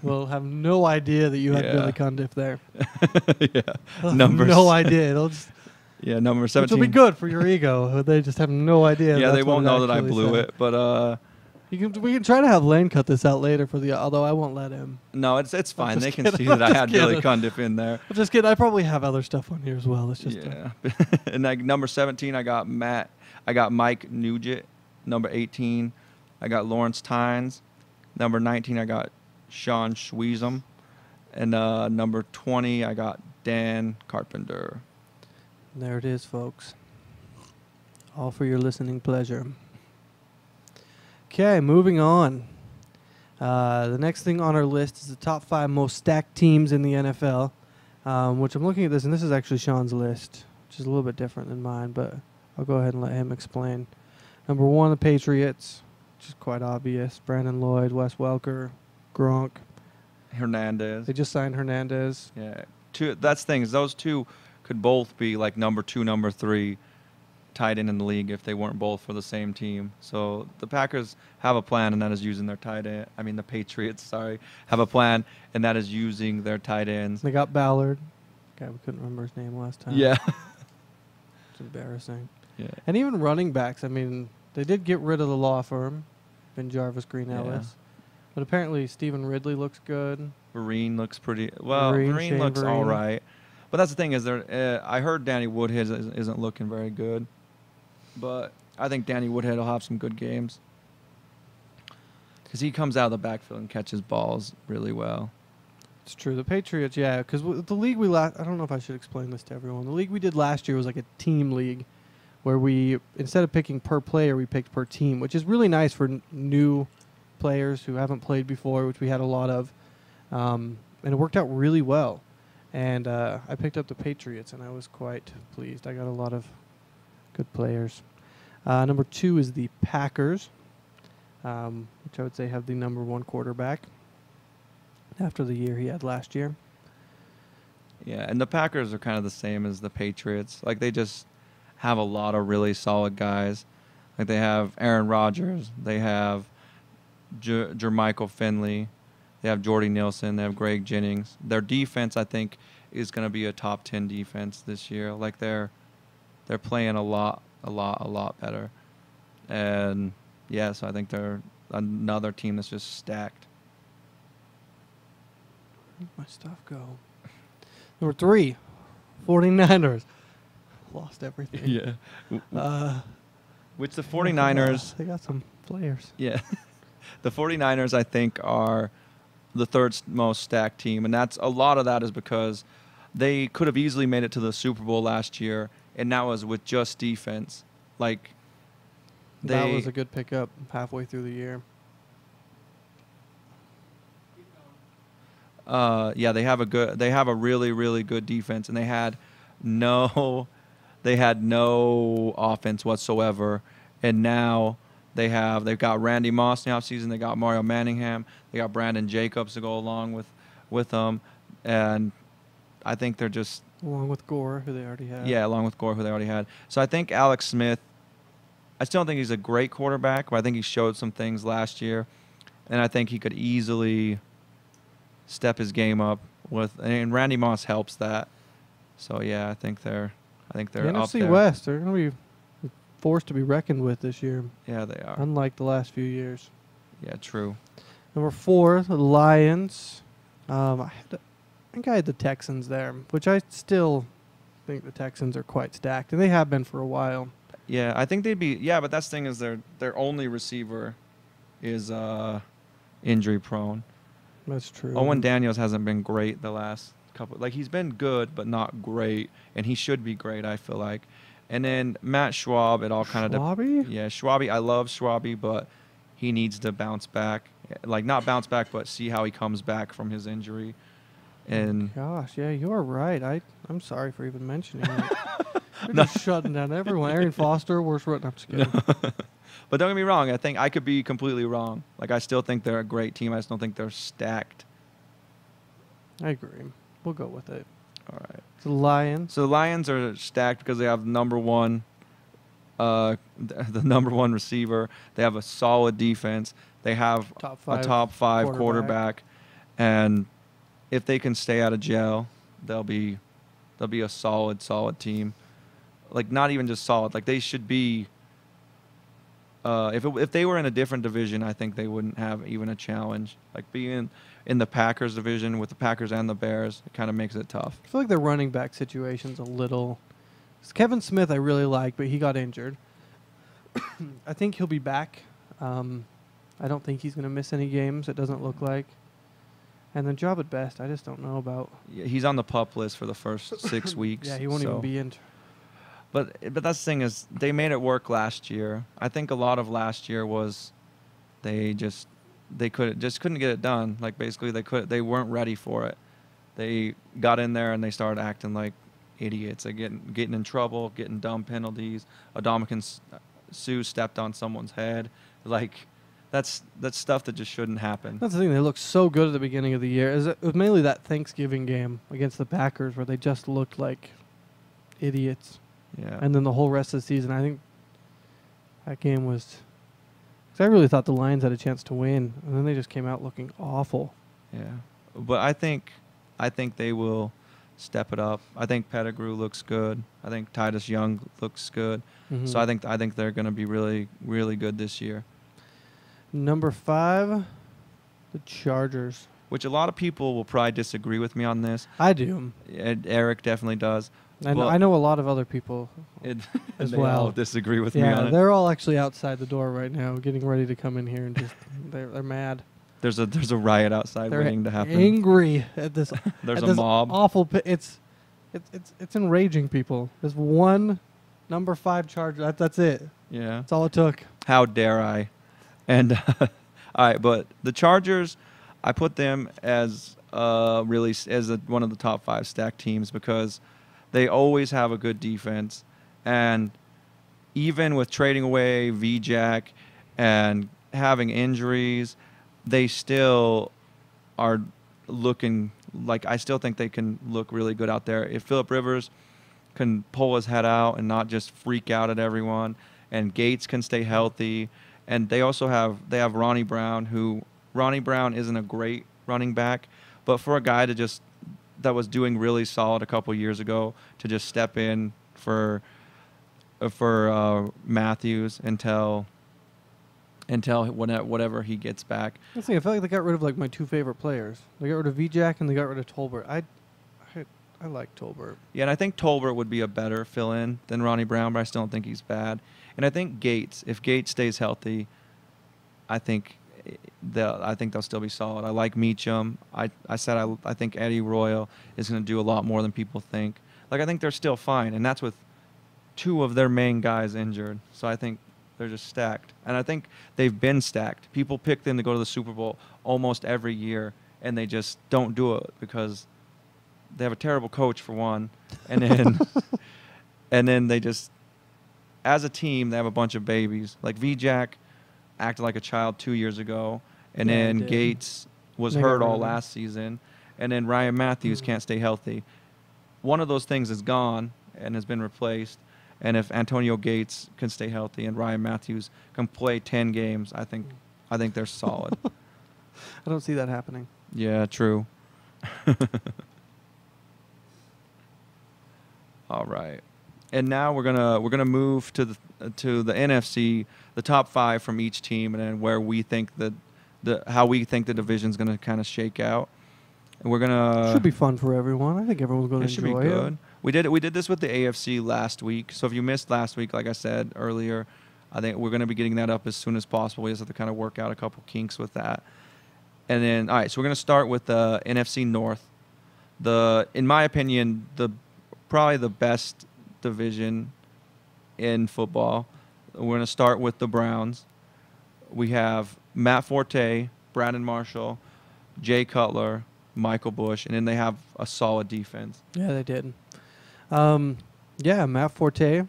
will have no idea that you had Yeah. Billy Cundiff there. yeah. Number no idea. They'll just, Yeah, number which 17. will be good for your ego. They just have no idea. Yeah, that's they what won't know that I actually blew said. it, but We can try to have Lane cut this out later for the. Although I won't let him. no, it's fine. just They can kidding. see that I I'm had just Billy kidding. Cundiff in there. I'm just kidding. I probably have other stuff on here as well. It's just Yeah. And like number 17, I got Mike Nugent. Number 18, I got Lawrence Tynes. Number 19, I got Sean Schweezum. And number 20, I got Dan Carpenter. there it is, folks. All for your listening pleasure. Okay, moving on. The next thing on our list is the top 5 most stacked teams in the NFL, which I'm looking at this, and this is actually Sean's list, which is a little bit different than mine, but I'll go ahead and let him explain. Number 1, the Patriots, which is quite obvious. Brandon Lloyd, Wes Welker, Gronk. Hernandez. They just signed Hernandez. Yeah. That's things. Those two could both be like number 2, number 3 tight end in the league if they weren't both for the same team. So the Packers have a plan, and that is using their tight end. I mean, the Patriots, have a plan, and that is using their tight ends. They got Ballard. Okay, we couldn't remember his name last time. Yeah. It's embarrassing. Yeah. And even running backs, I mean, they did get rid of the law firm, Ben Jarvis, Green Yeah. Ellis. But apparently Stephen Ridley looks good. Vereen looks pretty well. Shane Vereen looks Vereen. all right, but that's the thing is I heard Danny Woodhead isn't looking very good, but I think Danny Woodhead will have some good games because he comes out of the backfield and catches balls really well. It's true. The Patriots, yeah, because the league I don't know if I should explain this to everyone. The league we did last year was like a team league where we, instead of picking per player, we picked per team, which is really nice for new players who haven't played before, which we had a lot of. And it worked out really well. And I picked up the Patriots, and I was quite pleased. I got a lot of good players. Number 2 is the Packers, which I would say have the number 1 quarterback after the year he had last year. Yeah, and the Packers are kind of the same as the Patriots. Like they just have a lot of really solid guys. Like they have Aaron Rodgers, they have Jermichael Finley. They have Jordy Nelson. They have Greg Jennings. Their defense, I think, is going to be a top 10 defense this year. Like they're playing a lot better. And yeah, so I think they're another team that's just stacked. Where'd my stuff go? Number 3, 49ers. Lost everything. Yeah. Which the 49ers. They got some players. Yeah. The 49ers, I think, are the third most stacked team, and a lot of that is because they could have easily made it to the Super Bowl last year, and that was with just defense. Like That was a good pickup halfway through the year. Yeah, they have a really, really good defense, and they had no offense whatsoever, and now they've got Randy Moss in the offseason. They got Mario Manningham. They got Brandon Jacobs to go along with them, and I think they're just Along with Gore, who they already had. yeah, along with Gore, who they already had. So I think Alex Smith. I still don't think he's a great quarterback, but I think he showed some things last year, and I think he could easily step his game up and Randy Moss helps that. So yeah, I think they're The up NFC there. West, they're going to be forced to be reckoned with this year, Yeah, they are. unlike the last few years. Yeah, true. Number 4, the Lions. I think I had the Texans there, which I still think the Texans are quite stacked, and they have been for a while. Yeah, I think they'd be. Yeah, but that's the thing is their only receiver is injury prone. That's true. Owen Daniels hasn't been great the last couple. Like he's been good, but not great, and he should be great. I feel like. And then Matt Schwab, it all kind of. Schwabi? Yeah, Schwabi. I love Schwabi, but he needs to bounce back. Like not bounce back, but see how he comes back from his injury. And Gosh, yeah, you're right. I'm sorry for even mentioning it. They're just shutting down everyone. Arian Foster, worst run. I'm just kidding. but don't get me wrong. I think I could be completely wrong. Like I still think they're a great team. I just don't think they're stacked. I agree. We'll go with it. All right. The Lions. So the Lions are stacked because they have number one, the number one receiver. They have a solid defense. They have a top five quarterback, and if they can stay out of jail, they'll be a solid team. Like not even just solid. Like they should be. If they were in a different division, I think they wouldn't have even a challenge. Like being in the Packers division with the Packers and the Bears, it kind of makes it tough. I feel like their running back situation's a little. Kevin Smith, I really like, but he got injured. I think he'll be back. I don't think he's going to miss any games. It doesn't look like. And then Job at best, I just don't know about. Yeah, he's on the PUP list for the first 6 weeks. Yeah, he won't even be in. But that's the thing is they made it work last year. I think a lot of last year was they couldn't get it done. Like basically they weren't ready for it. They got in there and they started acting like idiots. Like getting in trouble, getting dumb penalties. Adamakan Sue stepped on someone's head. Like that's stuff that just shouldn't happen. That's the thing. They looked so good at the beginning of the year. It was mainly that Thanksgiving game against the Packers where they just looked like idiots. Yeah. And then the whole rest of the season, I think that game was. Because I really thought the Lions had a chance to win, and then they just came out looking awful. Yeah, but I think they will step it up. I think Pettigrew looks good. I think Titus Young looks good. Mm-hmm. So I think they're going to be really, really good this year. Number 5, the Chargers. Which a lot of people will probably disagree with me on this. I do. Eric definitely does. I know a lot of other people as they well. all disagree with me Yeah, on it. they're all actually outside the door right now, getting ready to come in here and just they're mad. There's a riot outside They're waiting to happen. Angry at this. There's at a this mob. Awful. It's enraging people. There's one number 5 Charger. That's it. Yeah. That's all it took. How dare I? And all right, but the Chargers, I put them as one of the top 5 stacked teams because they always have a good defense, and even with trading away V-Jack and having injuries, they still are looking like I still think they can look really good out there. If Phillip Rivers can pull his head out and not just freak out at everyone, and Gates can stay healthy, and they also have Ronnie Brown, who Ronnie Brown isn't a great running back, but for a guy that was doing really solid a couple years ago to just step in for Matthews until whatever he gets back. I felt like they got rid of like my 2 favorite players. They got rid of V-Jack and they got rid of Tolbert. I like Tolbert. Yeah, and I think Tolbert would be a better fill-in than Ronnie Brown, but I still don't think he's bad. And I think Gates, if Gates stays healthy, I think they'll still be solid. I like Meacham. I think Eddie Royal is going to do a lot more than people think. Like I think they're still fine, and that's with 2 of their main guys injured. So I think they're just stacked, and I think they've been stacked. People pick them to go to the Super Bowl almost every year, and they just don't do it because they have a terrible coach for one, and then they just, as a team, they have a bunch of babies. Like V-Jack acted like a child 2 years ago, and then Gates was hurt all last season, and then Ryan Matthews can't stay healthy. One of those things is gone and has been replaced, and if Antonio Gates can stay healthy and Ryan Matthews can play 10 games, I think they're solid. I don't see that happening. Yeah, true. All right. And now we're gonna move to the NFC, the top 5 from each team, and then where we think how we think the division's gonna kind of shake out. And we're gonna. Should be fun for everyone. I think everyone's going It to should be enjoy good. it. We did this with the AFC last week. So if you missed last week, like I said earlier, I think we're gonna be getting that up as soon as possible. We just have to kind of work out a couple kinks with that. And then, all right, so we're gonna start with the NFC North. In my opinion, probably the best division in football. We're gonna start with the Browns. We have Matt Forte, Brandon Marshall, Jay Cutler, Michael Bush, and then they have a solid defense. Yeah, they did. Yeah, Matt Forte.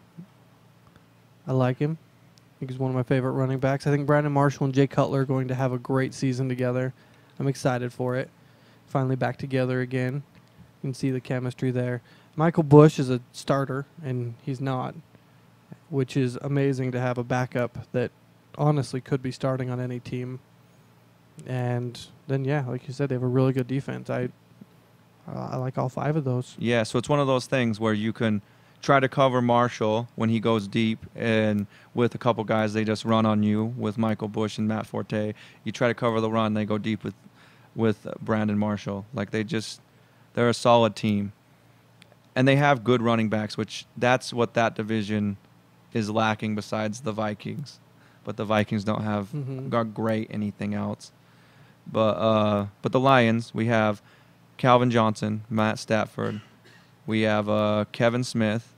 I like him. I think he's one of my favorite running backs. I think Brandon Marshall and Jay Cutler are going to have a great season together. I'm excited for it. Finally back together again. You can see the chemistry there. Michael Bush is a starter, and he's not, which is amazing to have a backup that honestly could be starting on any team. And then, yeah, like you said, they have a really good defense. I like all 5 of those. Yeah, so it's one of those things where you can try to cover Marshall when he goes deep, and with a couple guys, they just run on you with Michael Bush and Matt Forte. You try to cover the run, they go deep with Brandon Marshall. Like they're a solid team. And they have good running backs, which that's what that division is lacking besides the Vikings. But the Vikings don't have got great anything else. But the Lions, we have Calvin Johnson, Matt Stafford. We have Kevin Smith,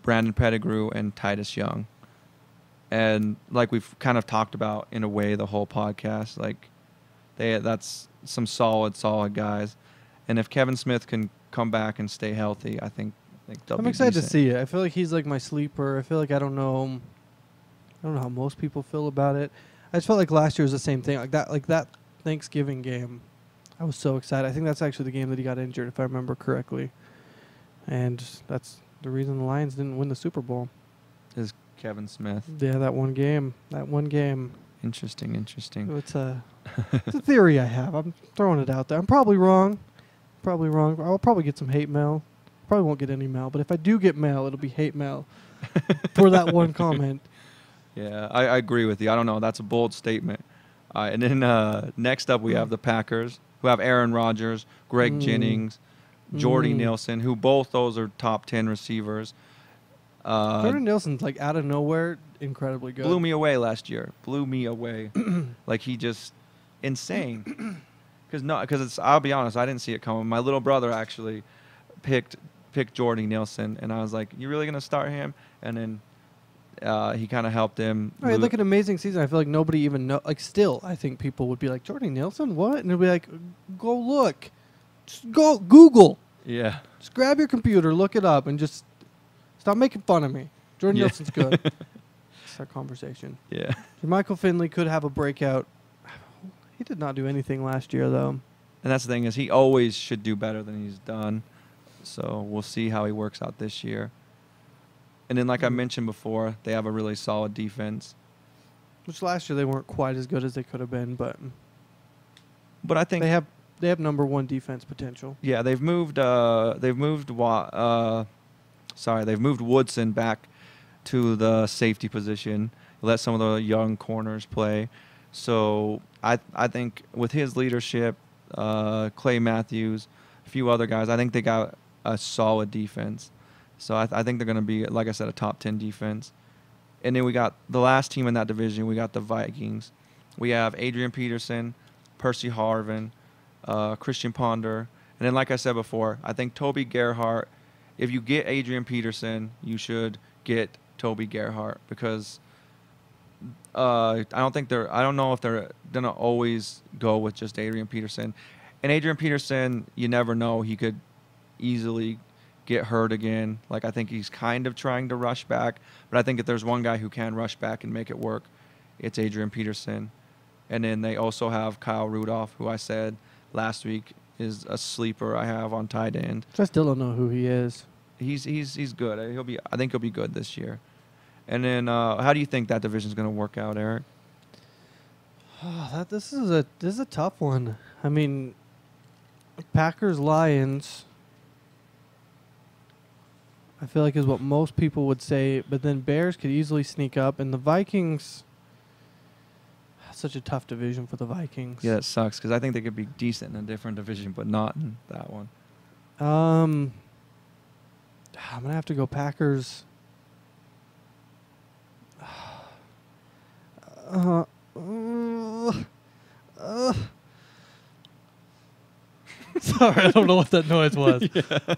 Brandon Pettigrew, and Titus Young. And like we've kind of talked about in a way the whole podcast, like that's some solid guys. And if Kevin Smith can come back and stay healthy, I think they'll I'm be excited decent. to see it. I feel like he's like my sleeper. I feel like I don't know how most people feel about it. I just felt like last year was the same thing. Like that Thanksgiving game, I was so excited. I think that's actually the game that he got injured, if I remember correctly. And that's the reason the Lions didn't win the Super Bowl. Is Kevin Smith. Yeah, that one game. Interesting. It's a theory I have. I'm throwing it out there. I'm probably wrong. I'll probably get some hate mail. Probably won't get any mail, but if I do get mail, it'll be hate mail for that one comment. Yeah, I agree with you. I don't know. That's a bold statement. And then next up, we have the Packers, who have Aaron Rodgers, Greg Jennings, Jordy Nelson, who both those are top 10 receivers. Jordy Nelson's like out of nowhere, incredibly good. Blew me away last year. Like he just insane. Because I'll be honest, I didn't see it coming. My little brother actually picked Jordy Nelson, and I was like, "You really gonna start him?" And then he kind of helped him. All right, look at an amazing season. I feel like nobody even know. Like, still, I think people would be like, Jordy Nelson, what? And they'll be like, go look, just go Google. Yeah. Just grab your computer, look it up, and just stop making fun of me. Jordy Nelson's good. It's our conversation. Yeah. Michael Finley could have a breakout. He did not do anything last year, though. And that's the thing is he always should do better than he's done. So we'll see how he works out this year. And then, like I mentioned before, they have a really solid defense. Which last year they weren't quite as good as they could have been, but I think they have number 1 defense potential. Yeah, they've moved Woodson back to the safety position. Let some of the young corners play. So I think with his leadership, Clay Matthews, a few other guys, I think they got a solid defense. So I think they're going to be, like I said, a top 10 defense. And then we got the last team in that division. We got the Vikings. We have Adrian Peterson, Percy Harvin, Christian Ponder. And then, like I said before, I think Toby Gerhart, if you get Adrian Peterson, you should get Toby Gerhart because I don't know if they're going to always go with just Adrian Peterson. And Adrian Peterson, you never know. He could easily get hurt again. Like, I think he's kind of trying to rush back. But I think if there's one guy who can rush back and make it work, it's Adrian Peterson. And then they also have Kyle Rudolph, who I said last week is a sleeper I have on tight end. I still don't know who he is. He's good. I think he'll be good this year. And then how do you think that division is going to work out, Eric? This is a tough one. I mean, Packers Lions, I feel like is what most people would say, but then Bears could easily sneak up, and the Vikings, such a tough division for the Vikings. Yeah, that sucks because I think they could be decent in a different division, but not in that one. I'm gonna have to go Packers. Sorry, I don't know what that noise was.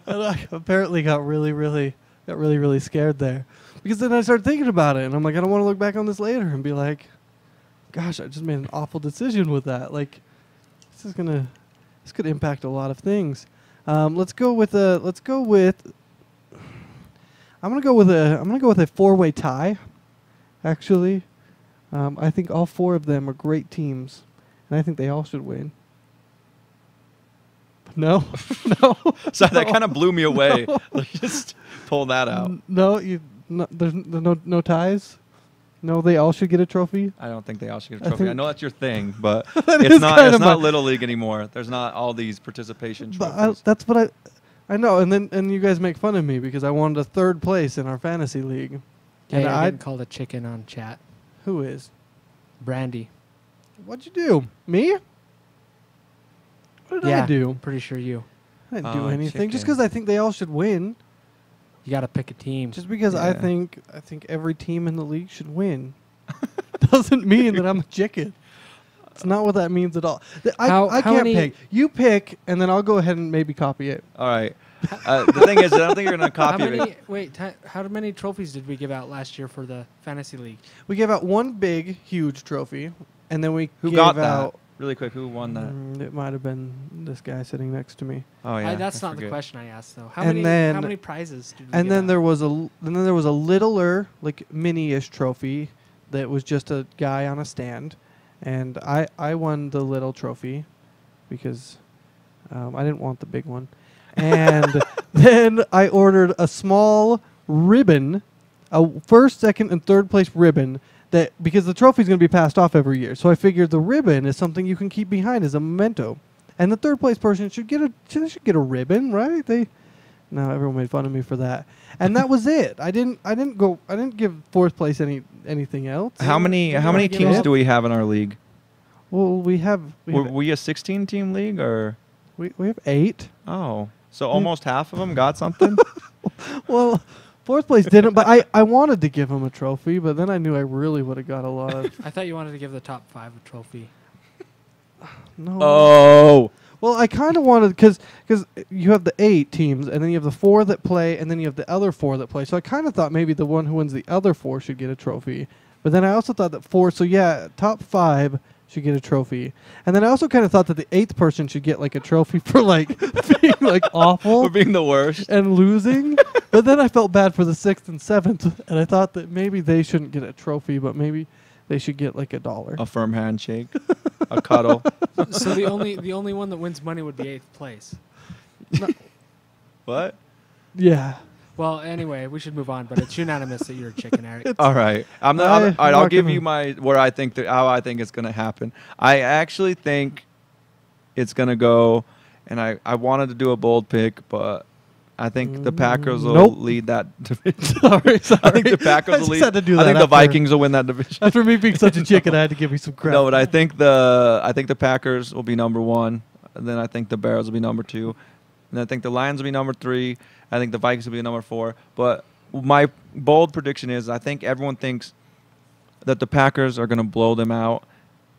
And I apparently got really scared there, because then I started thinking about it, and I'm like, I don't want to look back on this later and be like, gosh, I just made an awful decision with that. Like, this could impact a lot of things. I'm gonna go with a 4-way tie. Actually, I think all 4 of them are great teams, and I think they all should win. No, no. So that no, kind of blew me away. no. Like, just pull that out. There's no ties. No, they all should get a trophy. I don't think they all should get a I trophy. I think- know that's your thing, but That it's is not. kind It's of not my- Little League anymore. There's not all these participation But trophies. that's what I know. And you guys make fun of me because I wanted a 3rd place in our fantasy league. Hey, And I I getting called a chicken on chat. who is? Brandy. What'd you do? Me? What did I do? Pretty sure you. I didn't do Oh, anything. Just chicken. because I think they all should win. You got to pick a team. Just because I Yeah. think every team in the league should win doesn't mean that I'm a chicken. It's not what that means at all. I How can't many- pick. You pick, and then I'll go ahead and maybe copy it. All right. The thing is, I don't think you're gonna How copy it. many? Wait, how many trophies did we give out last year for the fantasy league? We gave out one big, huge trophy, and then we Who gave got that? out. Really quick, who won that? It might have been this guy sitting next to me. Oh yeah, That's I not the forget. question I asked though. How And many? then- How many prizes did we And give then out? there was a littler, like mini-ish trophy that was just a guy on a stand, and I won the little trophy because I didn't want the big one. And then I ordered a small ribbon, a 1st, 2nd, and 3rd place ribbon, that because the trophy's going to be passed off every year. So I figured the ribbon is something you can keep behind as a memento. And the 3rd place person should get a ribbon, right? No, everyone made fun of me for that. And that was it. I didn't give 4th place anything else. How many Did you wanna give teams up? do we have in our league? Well, we have Were we a 16-team league or? we have 8. Oh, so almost half of them got something. Well, 4th place didn't, but I wanted to give him a trophy, but then I knew I really would have got a lot of I thought you wanted to give the top 5 a trophy. no. Oh, Well, I kind of wanted because you have the 8 teams, and then you have the 4 that play, and then you have the other 4 that play. So I kind of thought maybe the one who wins the other 4 should get a trophy. But then I also thought that 4, so yeah, top 5 should get a trophy. And then I also kind of thought that the 8th person should get like a trophy for like being like awful we're being the worst. and losing. But then I felt bad for the 6th and 7th, and I thought that maybe they shouldn't get a trophy, but maybe they should get like $1. A firm handshake, a cuddle. So the only one that wins money would be 8th place. What? Yeah. Well, anyway, we should move on. But it's unanimous that you're a chicken, Eric. All right, I'm I'll not give gonna- you my how I think it's gonna happen. I actually think it's gonna go, and I wanted to do a bold pick, but I think the Packers will Nope. lead that division. sorry. I think the I Packers will just lead. had to do I that think the after- Vikings will win that division. After me being such a chicken, I had to give you some credit. No, but I think the Packers will be number 1, and then I think the Bears will be number 2, and I think the Lions will be number 3. I think the Vikings will be number 4. But my bold prediction is I think everyone thinks that the Packers are going to blow them out,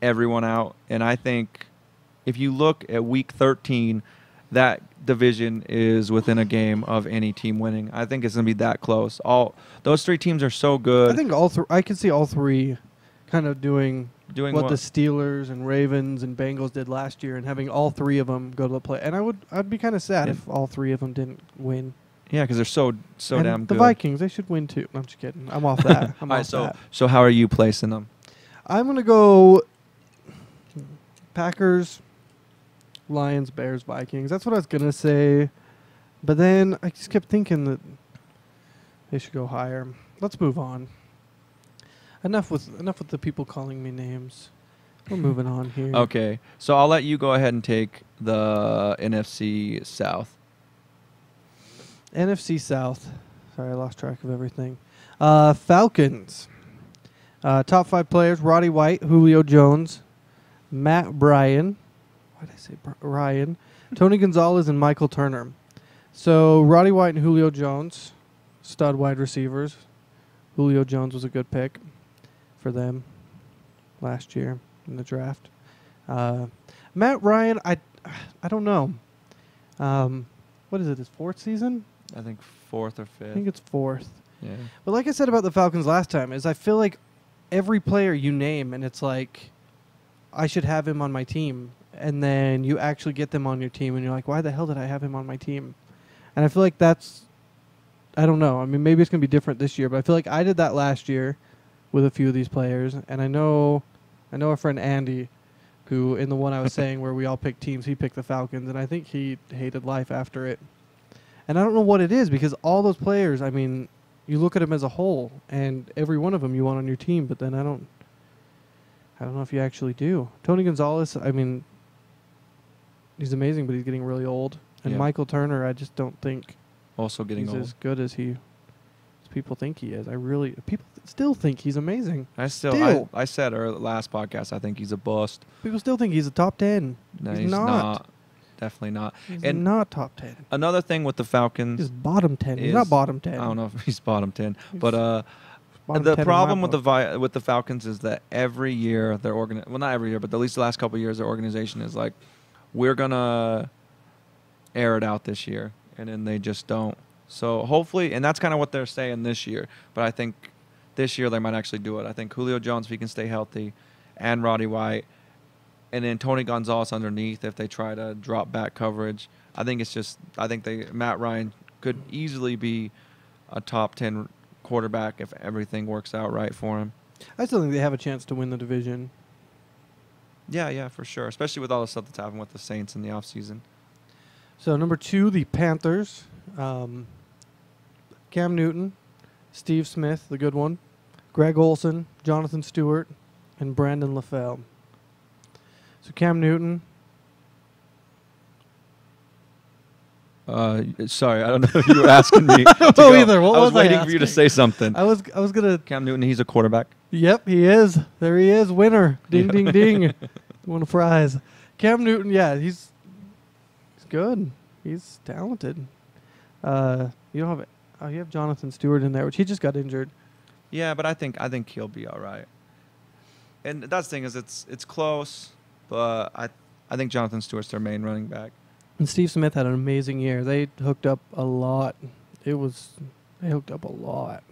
everyone out, and I think if you look at Week 13, that division is within a game of any team winning. I think it's going to be that close. All those 3 teams are so good. I think I can see all 3 kind of doing doing what the Steelers and Ravens and Bengals did last year, and having all 3 of them go to the play. And I'd be kind of sad Yeah. if all 3 of them didn't win. yeah, because they're so And damn the good. Vikings, they should win too. No, I'm just kidding. I'm off that. I'm All right, off that. so how are you placing them? I'm gonna go Packers, Lions, Bears, Vikings. That's what I was gonna say, but then I just kept thinking that they should go higher. Let's move on. Enough with the people calling me names. We're moving on here. Okay, so I'll let you go ahead and take the NFC South. NFC South. Sorry, I lost track of everything. Falcons. Top 5 players: Roddy White, Julio Jones, Matt Bryan. Why did I say Ryan? Tony Gonzalez and Michael Turner. So Roddy White and Julio Jones, stud wide receivers. Julio Jones was a good pick for them last year in the draft. Matt Ryan, I don't know. What is it, his 4th season? I think 4th or 5th. I think it's 4th. Yeah. But like I said about the Falcons last time, is I feel like every player you name, and it's like, I should have him on my team. And then you actually get them on your team, and you're like, why the hell did I have him on my team? And I feel like that's, I don't know. I mean, maybe it's going to be different this year, but I feel like I did that last year with a few of these players. And I know our friend Andy, who in the one I was saying where we all picked teams, he picked the Falcons, and I think he hated life after it. And I don't know what it is, because all those players, I mean, you look at them as a whole, and every one of them you want on your team, but then I don't know if you actually do. Tony Gonzalez, I mean, he's amazing, but he's getting really old. And Yeah. Michael Turner, I just don't think Also getting he's old. as good as people think he is. People still think he's amazing. I said last podcast, I think he's a bust. People still think he's a top 10. No, he's not. Definitely not. He's And not top 10. another thing with the Falcons, He's bottom 10. He's is- not bottom 10. I don't know if he's bottom 10, He's but bottom the 10 in problem my with book. with the Falcons is that every year well, not every year, but at least the last couple of years, their organization is like, we're gonna air it out this year, and then they just don't. So hopefully, and that's kind of what they're saying this year. But I think this year they might actually do it. I think Julio Jones, if he can stay healthy, and Roddy White, and then Tony Gonzalez underneath if they try to drop back coverage. I think Matt Ryan could easily be a top 10 quarterback if everything works out right for him. I still think they have a chance to win the division. Yeah, for sure. Especially with all the stuff that's happened with the Saints in the offseason. So number 2, the Panthers. Cam Newton, Steve Smith, the good one, Greg Olson, Jonathan Stewart, and Brandon LaFell. So Cam Newton. Sorry, I don't know if you were asking me. I don't know either. What I was was I waiting for you to asking? say something. I was gonna. Cam Newton, he's a quarterback. Yep, he is. There he is, winner. Ding, ding, ding. Won a prize. Cam Newton, yeah, he's good. He's talented. You have Jonathan Stewart in there, which he just got injured. Yeah, but I think he'll be all right. And that's the thing is it's close, but I think Jonathan Stewart's their main running back. And Steve Smith had an amazing year. They hooked up a lot. They hooked up a lot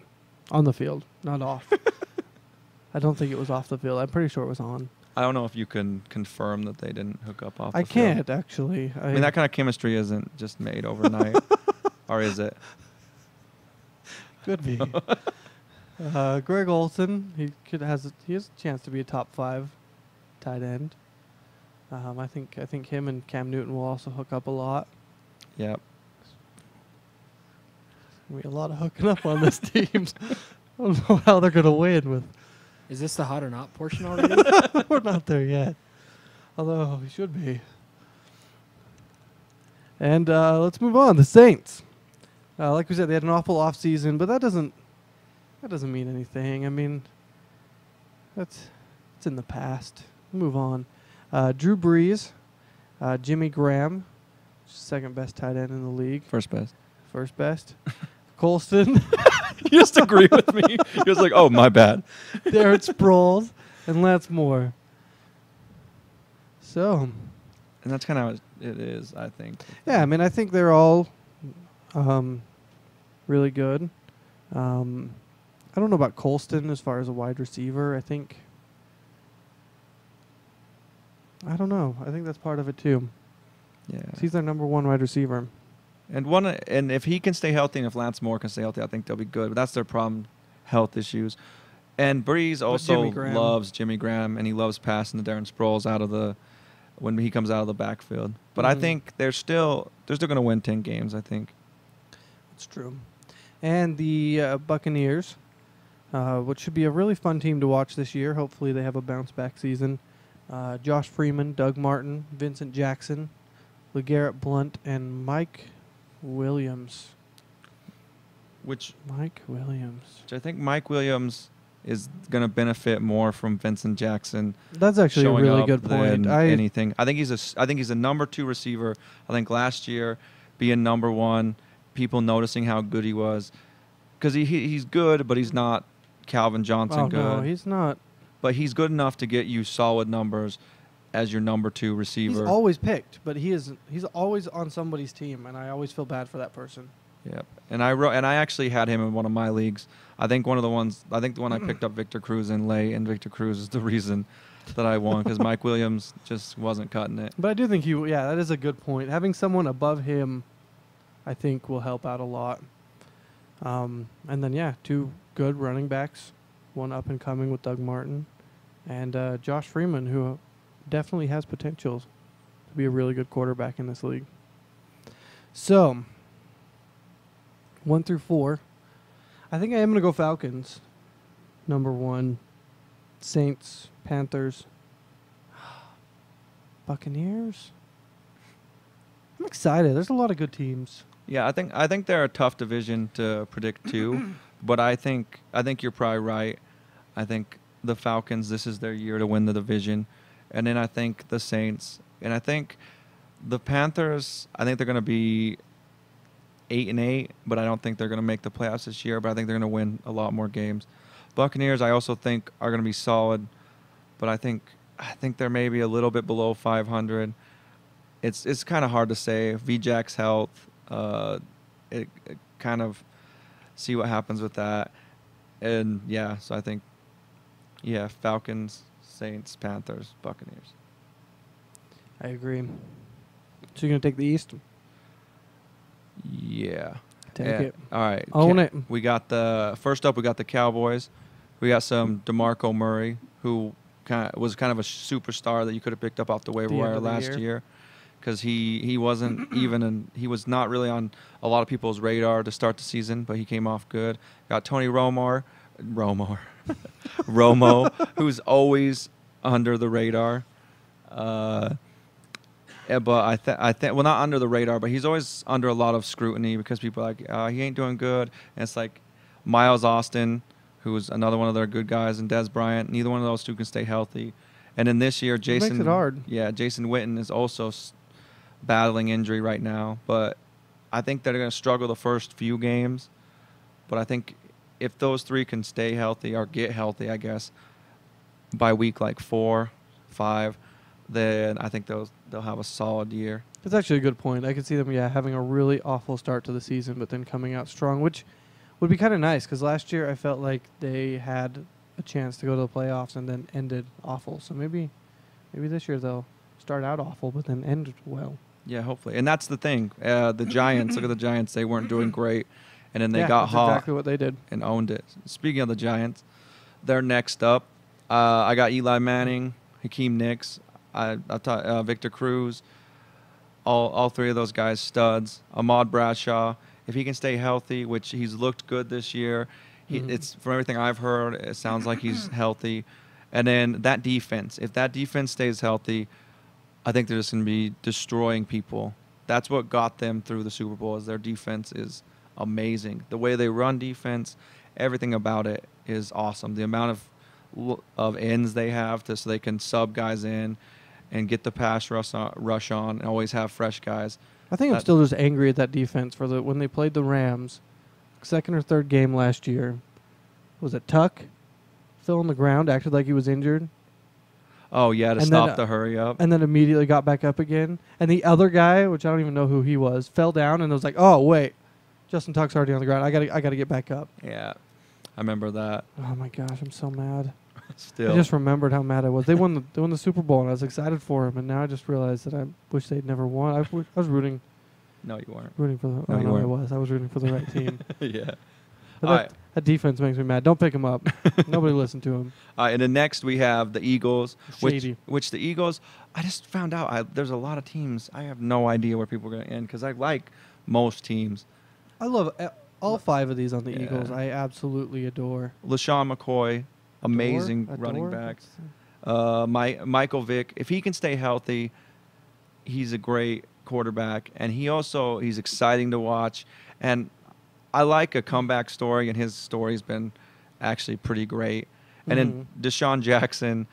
on the field, not off. I don't think it was off the field. I'm pretty sure it was on. I don't know if you can confirm that they didn't hook up off I the field. can't actually. I mean, that kind of chemistry isn't just made overnight. Or is it? Could be. Greg Olson, he has a chance to be a top 5 tight end. I think him and Cam Newton will also hook up a lot. Yep. There's gonna be a lot of hooking up on this team. I don't know how they're gonna win with. Is this the hot or not portion already? We're not there yet. Although we should be. And let's move on. The Saints. Like we said, they had an awful offseason, but that doesn't mean anything. I mean, it's in the past. Move on. Drew Brees, Jimmy Graham, second best tight end in the league. First best. First best. Colston, You just agree with me. He was like, oh, my bad. Darren Sproles, and Lance Moore. So, And that's kind of how it is, I think. yeah, I mean, I think they're all really good. I don't know about Colston as far as a wide receiver. I don't know. I think that's part of it too. Yeah. He's their number 1 wide receiver. And if he can stay healthy and if Lance Moore can stay healthy, I think they'll be good. But that's their problem, health issues. And Breeze also Jimmy Graham. loves Jimmy Graham, and he loves passing to Darren Sproles when he comes out of the backfield. But I think they're still going to win 10 games, I think. That's true. And the Buccaneers, which should be a really fun team to watch this year. Hopefully they have a bounce-back season. Josh Freeman, Doug Martin, Vincent Jackson, LeGarrette Blount, and Mike Williams. Which Mike Williams. I think Mike Williams is going to benefit more from Vincent Jackson That's actually a showing really up good point. than anything. I think he's a number 2 receiver. I think last year being number 1, people noticing how good he was, because he's good, but he's not Calvin Johnson good. No, he's not. But he's good enough to get you solid numbers as your number 2 receiver. He's always picked, but he's always on somebody's team, and I always feel bad for that person. Yep. And I actually had him in one of my leagues. I think the one I picked up Victor Cruz in late, and Victor Cruz is the reason that I won, because Mike Williams just wasn't cutting it. But I do think that is a good point. Having someone above him, I think, will help out a lot. And then 2 good running backs, one up and coming with Doug Martin, and Josh Freeman, who definitely has potential to be a really good quarterback in this league. So 1 through 4. I think I am going to go Falcons. Number 1. Saints, Panthers, Buccaneers. I'm excited. There's a lot of good teams. Yeah, I think they're a tough division to predict too, but I think you're probably right. I think the Falcons, this is their year to win the division, and then I think the Saints, and I think the Panthers. I think they're going to be 8-8, but I don't think they're going to make the playoffs this year. But I think they're going to win a lot more games. Buccaneers, I also think, are going to be solid, but I think they're maybe a little bit below 500. It's kind of hard to say. VJack's health, it kind of see what happens with that, and so I think Falcons, Saints, Panthers, Buccaneers. I agree. So you're going to take the East? Yeah. Take it. All right. Own it. We got first up, we got the Cowboys. We got some DeMarco Murray, who was kind of a superstar that you could have picked up off the waiver wire last year, because he wasn't he was not really on a lot of people's radar to start the season, but he came off good. Got Tony Romo, who's always under the radar. But I think well, not under the radar, but he's always under a lot of scrutiny because people are like, he ain't doing good. And it's like Miles Austin, who's another one of their good guys, and Des Bryant. Neither one of those two can stay healthy. And then this year, Jason makes it hard. Yeah, Jason Witten is also battling injury right now. But I think they're going to struggle the first few games. But I think if those three can stay healthy or get healthy, I guess, by week like 4, 5, then I think they'll have a solid year. That's actually a good point. I could see them, having a really awful start to the season, but then coming out strong, which would be kind of nice, because last year I felt like they had a chance to go to the playoffs and then ended awful. So maybe this year they'll start out awful, but then end well. Yeah, hopefully. And that's the thing. The Giants, look at the Giants. They weren't doing great, and then they got hot. Exactly what they did. And owned it. Speaking of the Giants, they're next up. I got Eli Manning, Hakeem Nicks, I thought Victor Cruz, all three of those guys studs. Ahmad Bradshaw, if he can stay healthy, which he's looked good this year, it's from everything I've heard, it sounds like he's healthy. And then that defense, if that defense stays healthy, I think they're just going to be destroying people. That's what got them through the Super Bowl, is their defense is amazing. The way they run defense, everything about it is awesome. The amount of ends they have so they can sub guys in and get the pass rush on and always have fresh guys. I think I'm still just angry at that defense when they played the Rams, second or third game last year. Was it Tuck? Fell on the ground, acted like he was injured. Oh, yeah, to stop the hurry up. And then immediately got back up again. And the other guy, which I don't even know who he was, fell down and was like, oh, wait, Justin Tuck's already on the ground. I gotta get back up. Yeah, I remember that. Oh, my gosh, I'm so mad. Still. I just remembered how mad I was. They won the Super Bowl, and I was excited for him. And now I just realized that I wish they'd never won. I was rooting. No, you weren't. Rooting for the. No, you weren't. I was. I was rooting for the right team. Yeah. But that defense makes me mad. Don't pick him up. Nobody listen to him. And then next we have the Eagles, which the Eagles, I just found out there's a lot of teams. I have no idea where people are going to end, because I like most teams. I love all 5 of these on the Eagles. I absolutely adore. LaShawn McCoy, amazing running back. Michael Vick, if he can stay healthy, he's a great quarterback, and he's exciting to watch. And I like a comeback story, and his story's been actually pretty great. And then Deshaun Jackson,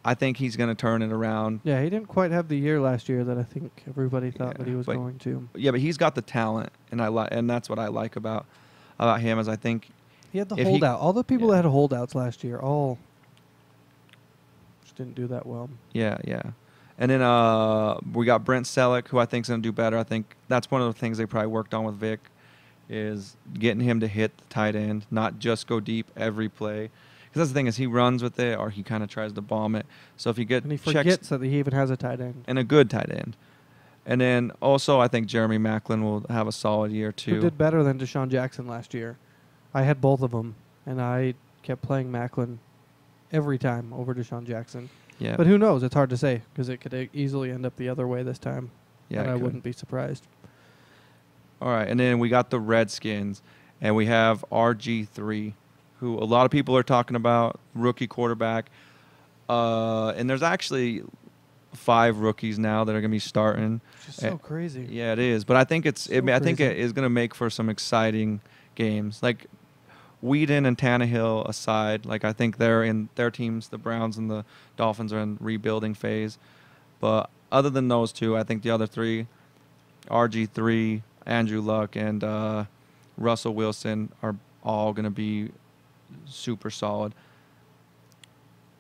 I think he's going to turn it around. Yeah, he didn't quite have the year last year that I think everybody thought that he was but- going to. Yeah, but he's got the talent, and and that's what I like about him. Is I think He had the if he- holdout. All the people yeah. that had holdouts last year all just didn't do that well. Yeah. And then we got Brent Selleck, who I think is going to do better. I think that's one of the things they probably worked on with Vic, is getting him to hit the tight end, not just go deep every play. Because that's the thing, is he runs with it or he kind of tries to bomb it. So if you get And he checks forgets that he even has a tight end. and a good tight end. And then also I think Jeremy Maclin will have a solid year too. Who did better than Deshaun Jackson last year? I had both of them, and I kept playing Macklin every time over Deshaun Jackson. Yeah. But who knows? It's hard to say because it could easily end up the other way this time. Yeah, and it I could. wouldn't be surprised. All right, and then we got the Redskins, and we have RG3, who a lot of people are talking about, rookie quarterback. And there's actually 5 rookies now that are going to be starting. It's just so crazy. Yeah, it is. But I think I think crazy. it is going to make for some exciting games. Like Whedon and Tannehill aside, like I think they're in their teams, the Browns and the Dolphins, are in rebuilding phase. But other than those two, I think the other 3, RG3, Andrew Luck, and Russell Wilson, are all going to be super solid.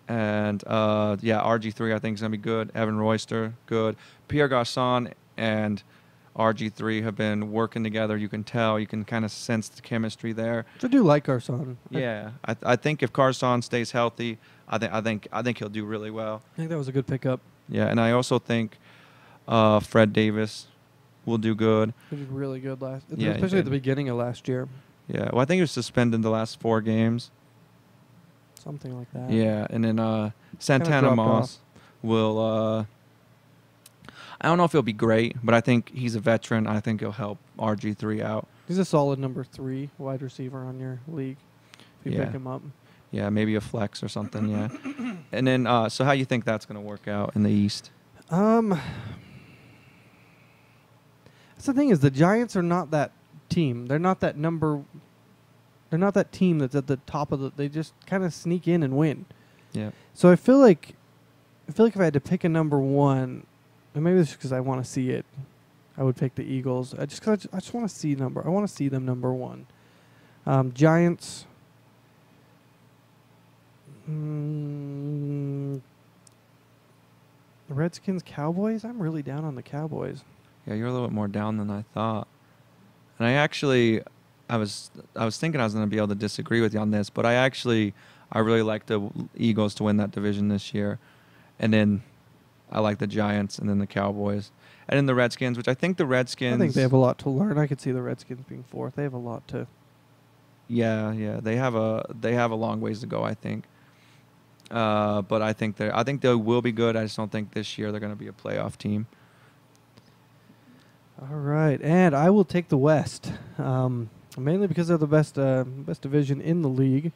And RG3 I think is going to be good. Evan Royster, good. Pierre Garçon and RG3 have been working together. You can tell. You can kind of sense the chemistry there. I do like Garcon. Yeah, I think if Carson stays healthy, I think he'll do really well. I think that was a good pickup. Yeah, and I also think Fred Davis will do good. He did really good Yeah, he especially at the did. beginning of last year. Yeah, well, I think he was suspended the last 4 games. Something like that. Yeah, and then Santana dropped Moss will. I don't know if he'll be great, but I think he's a veteran. I think he'll help RG3 out. He's a solid number 3 wide receiver on your league. If you Yeah. pick him up. Yeah, maybe a flex or something. Yeah, and then so how you think that's going to work out in the East? That's the thing, is the Giants are not that team. They're not that team that's at the top of they just kind of sneak in and win. Yeah, So I feel like if I had to pick a number 1, and maybe it's because I want to see it, I would pick the Eagles. I just want to see I want to see them number 1. Giants. The Redskins, Cowboys. I'm really down on the Cowboys. yeah, you're a little bit more down than I thought. And I was thinking I was going to be able to disagree with you on this, but I really like the Eagles to win that division this year, and then I like the Giants, and then the Cowboys, and then the Redskins, which I think the Redskins. I think they have a lot to learn. I could see the Redskins being 4th. They have a lot to. Yeah, they have a long ways to go, I think. But I think they will be good. I just don't think this year they're going to be a playoff team. All right, and I will take the West, mainly because they're the best division in the league.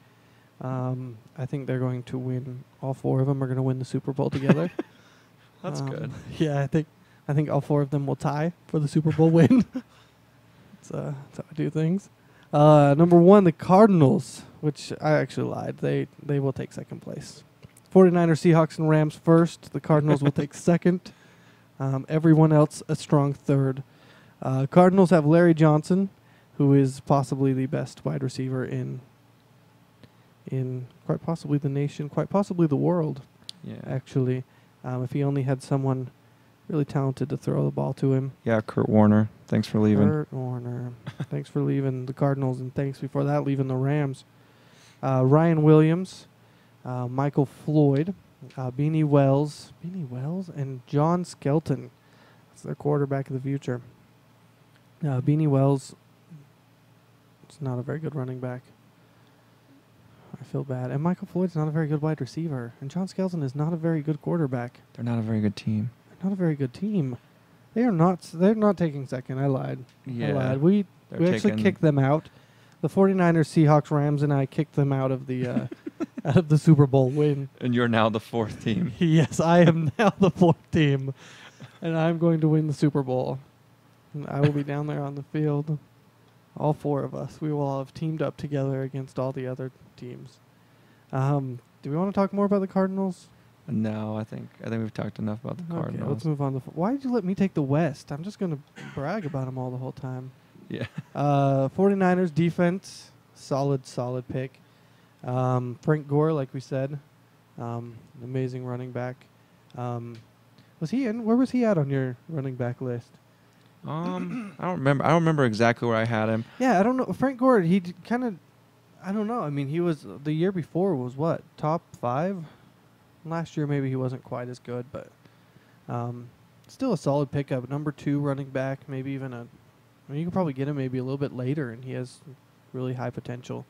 I think they're going to win. All 4 of them are going to win the Super Bowl together. That's good. Yeah, I think all 4 of them will tie for the Super Bowl win. That's how I do things. Number 1, the Cardinals, which I actually lied. They will take 2nd place. 49ers, Seahawks, and Rams first. The Cardinals will take 2nd. Everyone else a strong 3rd. Cardinals have Larry Johnson, who is possibly the best wide receiver in quite possibly the nation, quite possibly the world, Yeah. actually. If he only had someone really talented to throw the ball to him. Yeah, Kurt Warner. Thanks for leaving. Kurt Warner. Thanks for leaving the Cardinals, and thanks before that leaving the Rams. Ryan Williams, Michael Floyd, Beanie Wells, and John Skelton. That's their quarterback of the future. Beanie Wells is not a very good running back. I feel bad. And Michael Floyd's not a very good wide receiver. And John Skelton is not a very good quarterback. They're not a very good team. They're not a very good team. They're not taking 2nd. I lied. Yeah. I lied. We actually kicked them out. The 49ers, Seahawks, Rams, and I kicked them out of the out of the Super Bowl win. And you're now the 4th team. Yes, I am now the 4th team, and I'm going to win the Super Bowl. And I will be down there on the field. All four of us. We will all have teamed up together against all the other teams. Do we want to talk more about the Cardinals? No, I think we've talked enough about the Cardinals. Okay, let's move on. Why did you let me take the West? I'm just going to brag about them all the whole time. Yeah. 49ers defense, solid pick. Frank Gore, like we said, amazing running back. Was he in? Where was he at on your running back list? I don't remember exactly where I had him. Yeah, I don't know. Frank Gore, he kind of, I don't know. I mean, he was the year before was what, top 5? Last year maybe he wasn't quite as good, but still a solid pickup. Number 2 running back, maybe even a. I mean, you can probably get him maybe a little bit later, and he has really high potential.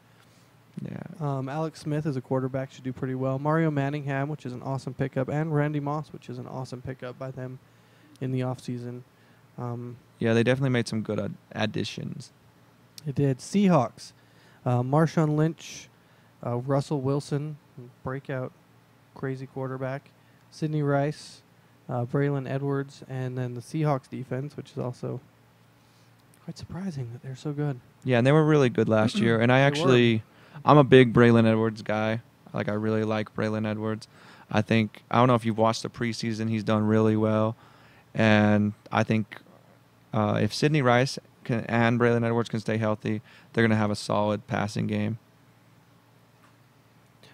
Yeah. Alex Smith as a quarterback should do pretty well. Mario Manningham, which is an awesome pickup, and Randy Moss, which is an awesome pickup by them in the offseason. Yeah, they definitely made some good additions. It did. Seahawks, Marshawn Lynch, Russell Wilson, breakout crazy quarterback, Sidney Rice, Braylon Edwards, and then the Seahawks defense, which is also quite surprising that they're so good. Yeah, and they were really good last year. And I'm a big Braylon Edwards guy. I really like Braylon Edwards. I don't know if you've watched the preseason, he's done really well. And I think if Sidney Rice and Braylon Edwards can stay healthy, they're going to have a solid passing game.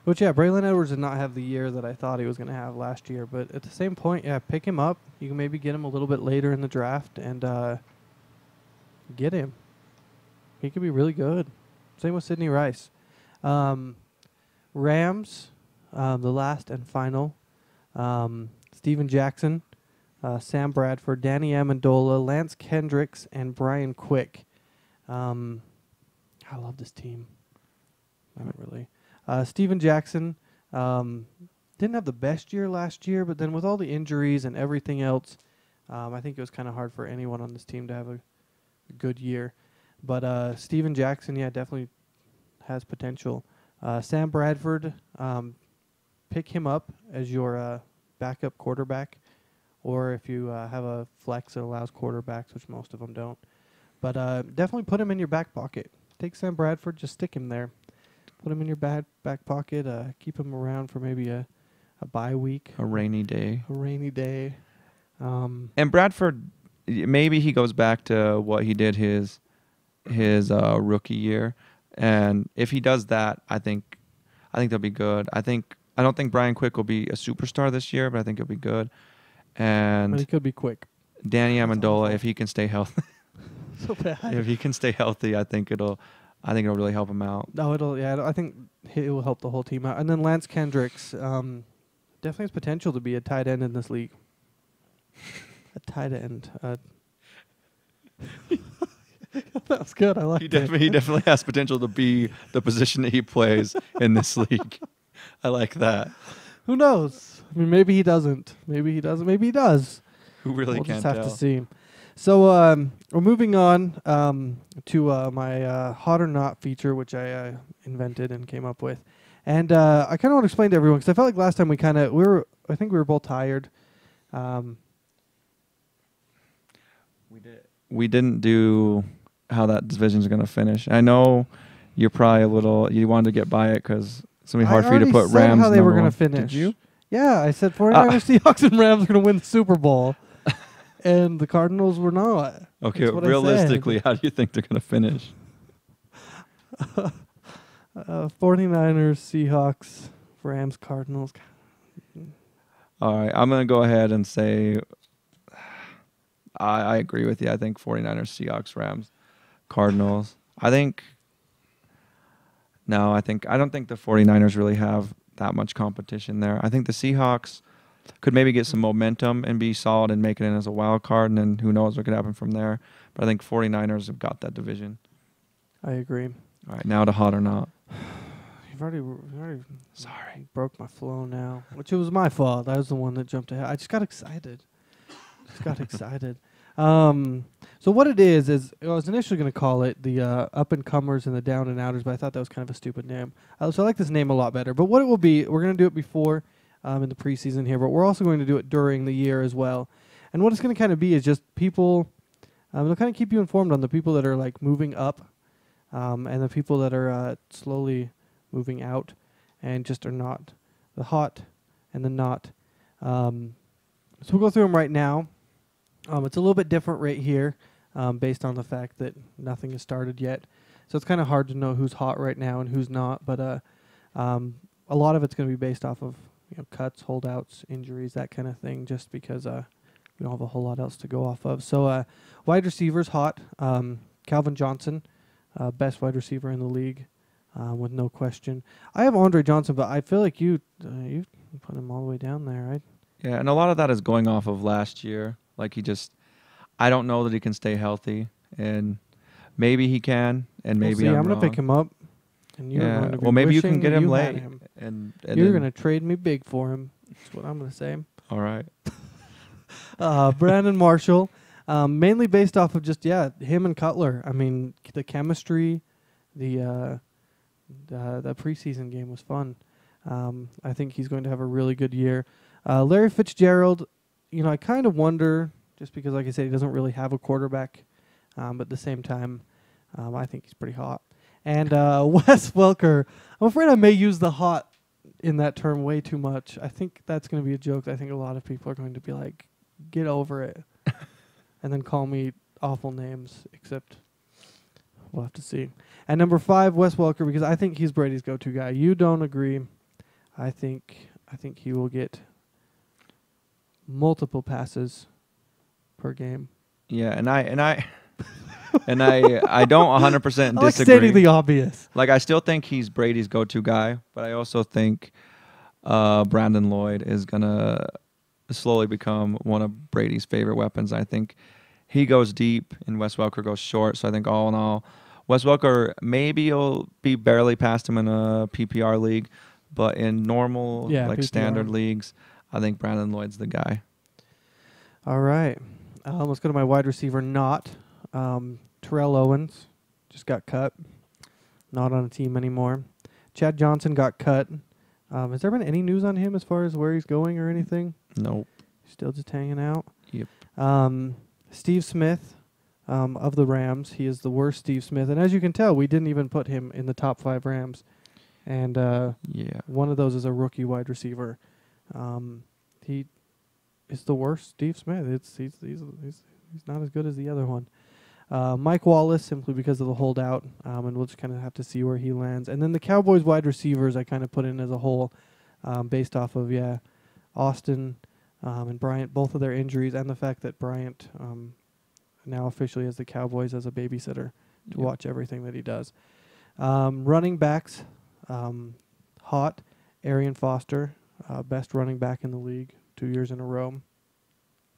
Which, yeah, Braylon Edwards did not have the year that I thought he was going to have last year. But at the same point, yeah, pick him up. You can maybe get him a little bit later in the draft and get him. He could be really good. Same with Sidney Rice. Rams, the last and final. Steven Jackson, Sam Bradford, Danny Amendola, Lance Kendricks, and Brian Quick. I love this team. Not really. Steven Jackson didn't have the best year last year, but then with all the injuries and everything else, I think it was kind of hard for anyone on this team to have a good year. But Steven Jackson, yeah, definitely has potential. Sam Bradford, pick him up as your backup quarterback, or if you have a flex that allows quarterbacks, which most of them don't. But definitely put him in your back pocket. Take Sam Bradford, just stick him there. Put him in your back pocket. Keep him around for maybe a bye week. A rainy day. And Bradford, maybe he goes back to what he did his rookie year. And if he does that, I think they'll be good. I don't think Brian Quick will be a superstar this year, but I think he'll be good. And but he could be quick. Danny Amendola, if he can stay healthy, So bad. if he can stay healthy, I think it'll really help him out. No, I think it will help the whole team out. And then Lance Kendricks definitely has potential to be a tight end in this league. A tight end. That was good. I like it. He definitely has potential to be the position that he plays in this league. I like that. Who knows? I mean, maybe he doesn't. Maybe he doesn't. Maybe he does. Who really we'll can't just have tell. to see. So we're moving on to my Hot or Not feature, which I invented and came up with. And I kind of want to explain to everyone, because I felt like last time I think we were both tired. We didn't do how that division's going to finish. I know you're probably you wanted to get by it because it's going to be hard for you to put Rams. How they were going to one. finish. Did you? Yeah, I said 49ers, Seahawks, and Rams are going to win the Super Bowl. And the Cardinals were not. Okay, That's what realistically, how do you think they're going to finish? 49ers, Seahawks, Rams, Cardinals. All right, I'm going to go ahead and say I agree with you. I think 49ers, Seahawks, Rams, Cardinals. I don't think the 49ers really have that much competition there. I think the Seahawks could maybe get some momentum and be solid and make it in as a wild card, and then who knows what could happen from there. But I think 49ers have got that division. I agree. All right, now to Hot or Not. You've already Sorry. broke my flow now, which it was my fault. I was the one that jumped ahead. I just got excited. So what it is I was initially going to call it the up-and-comers and the down-and-outers, but I thought that was kind of a stupid name. So I like this name a lot better. But what it will be, we're going to do it before in the preseason here, but we're also going to do it during the year as well. And what it's going to kind of be is just people, they'll kind of keep you informed on the people that are like moving up and the people that are slowly moving out and just are not, the hot and the not. So we'll go through them right now. It's a little bit different right here based on the fact that nothing has started yet. So it's kind of hard to know who's hot right now and who's not. But a lot of it's going to be based off of cuts, holdouts, injuries, that kind of thing, just because we don't have a whole lot else to go off of. So wide receivers hot. Calvin Johnson, best wide receiver in the league, with no question. I have Andre Johnson, but I feel like you put him all the way down there, right? Yeah, and a lot of that is going off of last year. Like I don't know that he can stay healthy, and maybe he can, and maybe I'm I'm going to pick wrong. him up, and you're going to be well, maybe you can wishing get that him you had late, him. and You're going to trade me big for him. That's what I'm going to say. All right. Brandon Marshall, mainly based off of just him and Cutler. I mean, the chemistry, the preseason game was fun. I think he's going to have a really good year. Larry Fitzgerald, I kind of wonder, just because, like I said, he doesn't really have a quarterback, but at the same time, I think he's pretty hot. And Wes Welker, I'm afraid I may use the hot in that term way too much. I think that's going to be a joke. I think a lot of people are going to be like, get over it, and then call me awful names, except we'll have to see. And number 5, Wes Welker, because I think he's Brady's go-to guy. You don't agree. I think he will get multiple passes per game. Yeah, and I don't 100% disagree. I like stating the obvious. Like, I still think he's Brady's go-to guy, but I also think Brandon Lloyd is gonna slowly become one of Brady's favorite weapons. I think he goes deep and Wes Welker goes short. So I think all in all, Wes Welker, maybe you'll be barely past him in a PPR league, but in normal, PPR. Standard leagues, I think Brandon Lloyd's the guy. All right. Let's go to my wide receiver, Terrell Owens just got cut. Not on a team anymore. Chad Johnson got cut. Has there been any news on him as far as where he's going or anything? Nope. Still just hanging out? Yep. Steve Smith of the Rams. He is the worst Steve Smith. And as you can tell, we didn't even put him in the top 5 Rams. And one of those is a rookie wide receiver. He is the worst Steve Smith. He's not as good as the other one. Mike Wallace, simply because of the holdout, and we'll just kind of have to see where he lands. And then the Cowboys wide receivers I kind of put in as a whole, based off of, Austin and Bryant, both of their injuries, and the fact that Bryant now officially has the Cowboys as a babysitter to watch everything that he does. Running backs, hot, Arian Foster, best running back in the league 2 years in a row.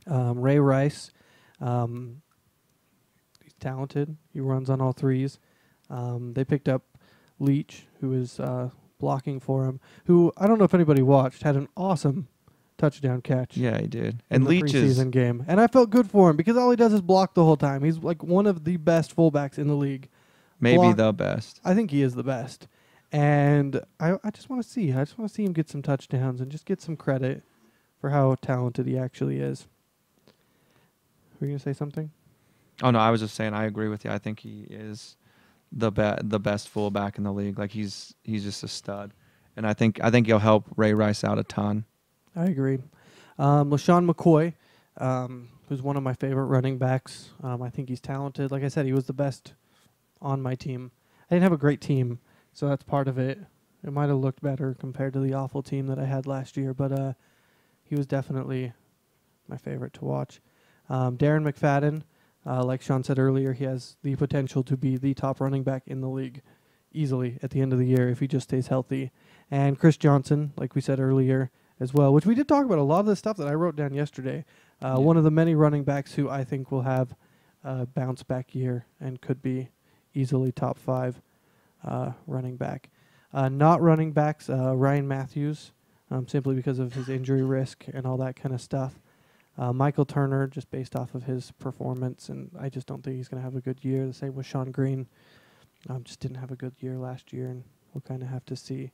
Ray Rice, he's talented. He runs on all threes. They picked up Leach, who is blocking for him, who I don't know if anybody watched, had an awesome touchdown catch. Yeah, he did. In And the Leach is preseason game, and I felt good for him because all he does is block the whole time. He's like one of the best fullbacks in the league. maybe the best. I think he is the best, and I just want to see. I just want to see him get some touchdowns and just get some credit for how talented he actually is. Were you gonna say something? Oh no, I was just saying I agree with you. I think he is the best fullback in the league. Like he's just a stud, and I think he'll help Ray Rice out a ton. I agree. LaShawn McCoy, who's one of my favorite running backs. I think he's talented. Like I said, he was the best on my team. I didn't have a great team, so that's part of it. It might have looked better compared to the awful team that I had last year, but he was definitely my favorite to watch. Darren McFadden, like Sean said earlier, he has the potential to be the top running back in the league easily at the end of the year if he just stays healthy. And Chris Johnson, like we said earlier as well, which we did talk about a lot of the stuff that I wrote down yesterday. One of the many running backs who I think will have a bounce back year and could be easily top 5 running back. Not running backs, Ryan Matthews, simply because of his injury risk and all that kind of stuff. Michael Turner, just based off of his performance, and I just don't think he's going to have a good year. The same with Sean Green. Just didn't have a good year last year, and we'll kind of have to see.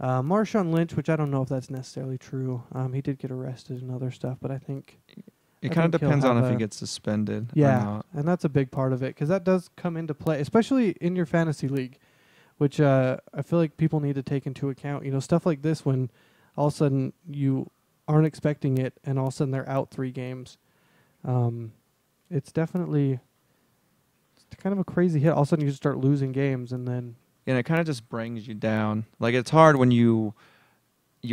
Marshawn Lynch, which I don't know if that's necessarily true. He did get arrested and other stuff, but I think It I kind think of he'll depends on have if he a- gets suspended or Yeah, not. and that's a big part of it because that does come into play, especially in your fantasy league, which I feel like people need to take into account. Stuff like this when all of a sudden you aren't expecting it, and all of a sudden they're out 3 games. It's definitely kind of a crazy hit. All of a sudden you just start losing games, and then And it kind of just brings you down. Like it's hard when you